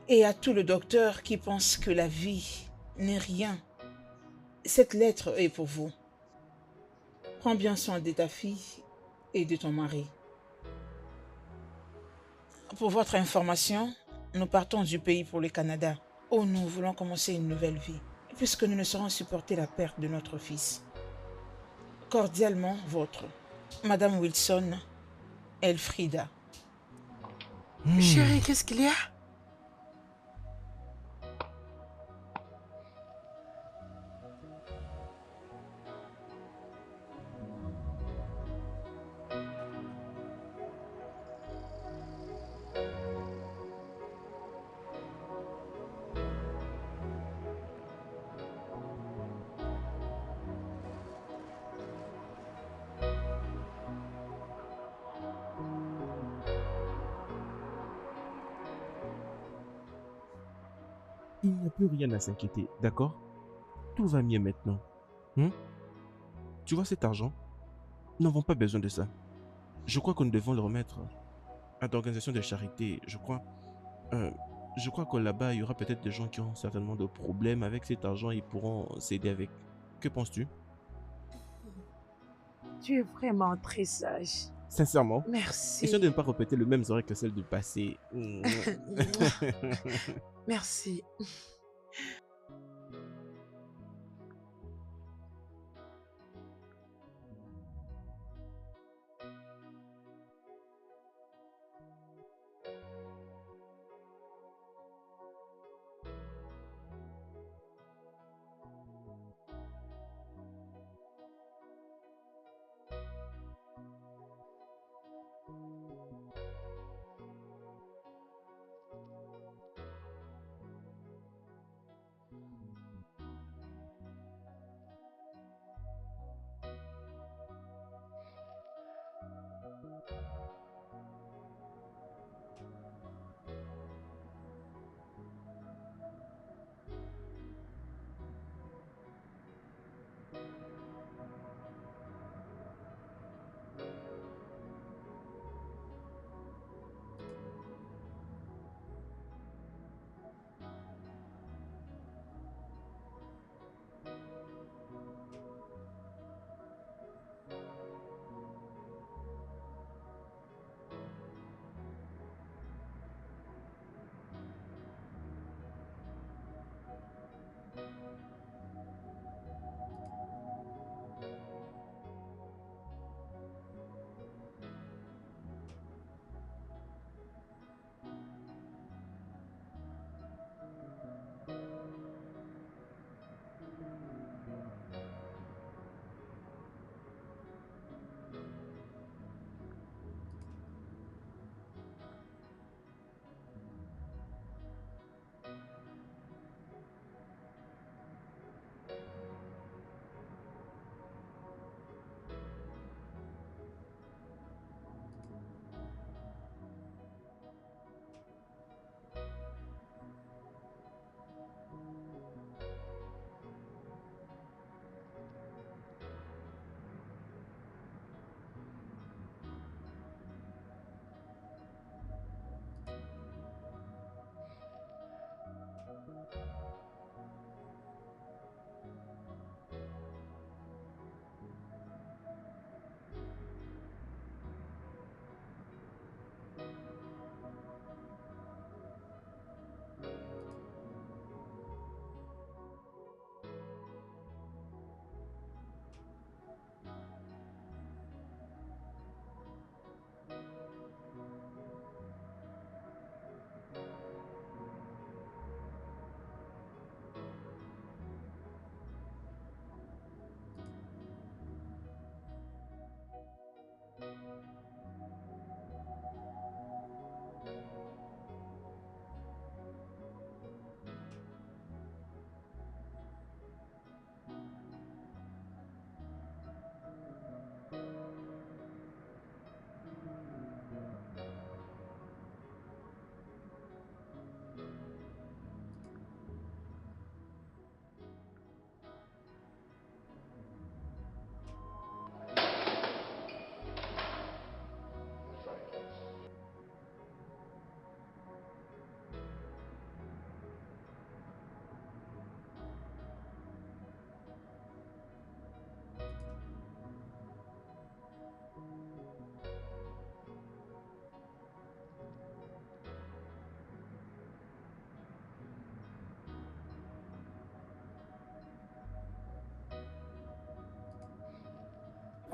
Speaker 6: Et à tout le docteur qui pense que la vie n'est rien, cette lettre est pour vous. Prends bien soin de ta fille et de ton mari. Pour votre information, nous partons du pays pour le Canada, où nous voulons commencer une nouvelle vie, puisque nous ne saurons supporter la perte de notre fils. Cordialement votre, Madame Wilson Elfrida.
Speaker 9: Chérie, qu'est-ce qu'il y a?
Speaker 2: Il n'y a plus rien à s'inquiéter, d'accord? Tout va mieux maintenant. Tu vois cet argent? Nous n'avons pas besoin de ça. Je crois que nous devons le remettre à l'organisation de charité. Je crois que là-bas, il y aura peut-être des gens qui ont certainement de problèmes avec cet argent et ils pourront s'aider avec. Que penses-tu?
Speaker 4: Tu es vraiment très sage.
Speaker 2: Sincèrement.
Speaker 4: Merci.
Speaker 2: Essaie de ne pas répéter le même erreur que celle du passé.
Speaker 4: Merci.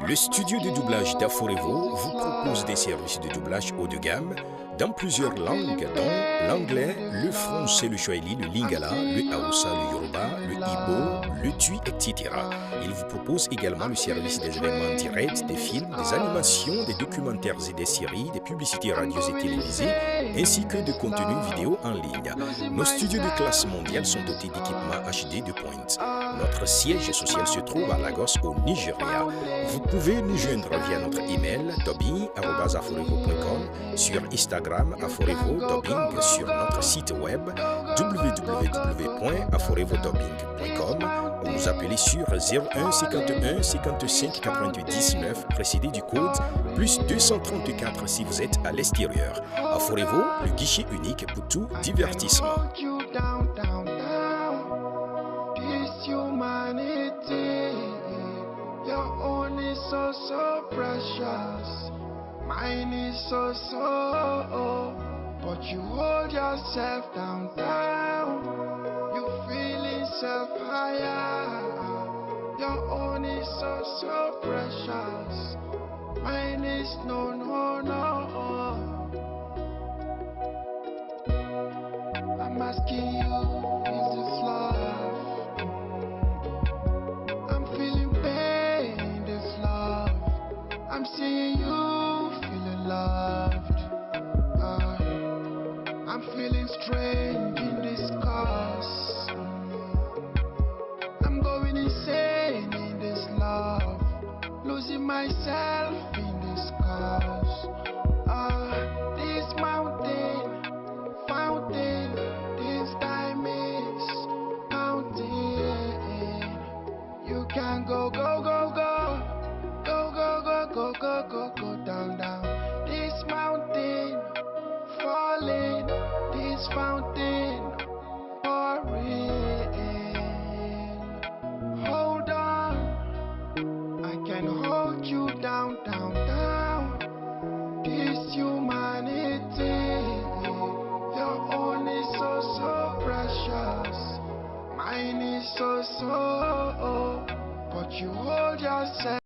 Speaker 11: Le studio de doublage d'Aforevo vous propose des services de doublage haut de gamme dans plusieurs langues, dont l'anglais, le français, le swahili, le lingala, le hausa, le yoruba, le igbo, le tui, etc. Il vous propose également le service des événements directs, des films, des animations, des documentaires et des séries, des publicités radios et télévisées, ainsi que de contenus vidéo en ligne. Nos studios de classe mondiale sont dotés d'équipements HD de pointe. Notre siège social se trouve à Lagos, au Nigeria. Vous pouvez nous joindre via notre email dubbing@aforevo.com, sur Instagram Aforevo Dubbing, sur notre site web www.aforevodubbing.com ou nous appeler sur 01 51 55 99 précédé du code plus 234 si vous êtes à l'extérieur. Aforevo, le guichet unique pour tout divertissement.
Speaker 3: So precious, mine is so, but you hold yourself down, you feeling self higher, your own is so precious, mine is no. I'm asking you, is this love? I'm feeling pain, this love. I'm seeing you feeling loved. I'm feeling strange in this cause. I'm going insane in this love. Losing myself in this cause. This fountain, this time is mountain. You can go down. This mountain falling, this fountain pouring. Hold on, I can hold you down. This humanity, your own is so precious, mine is so, but you hold yourself.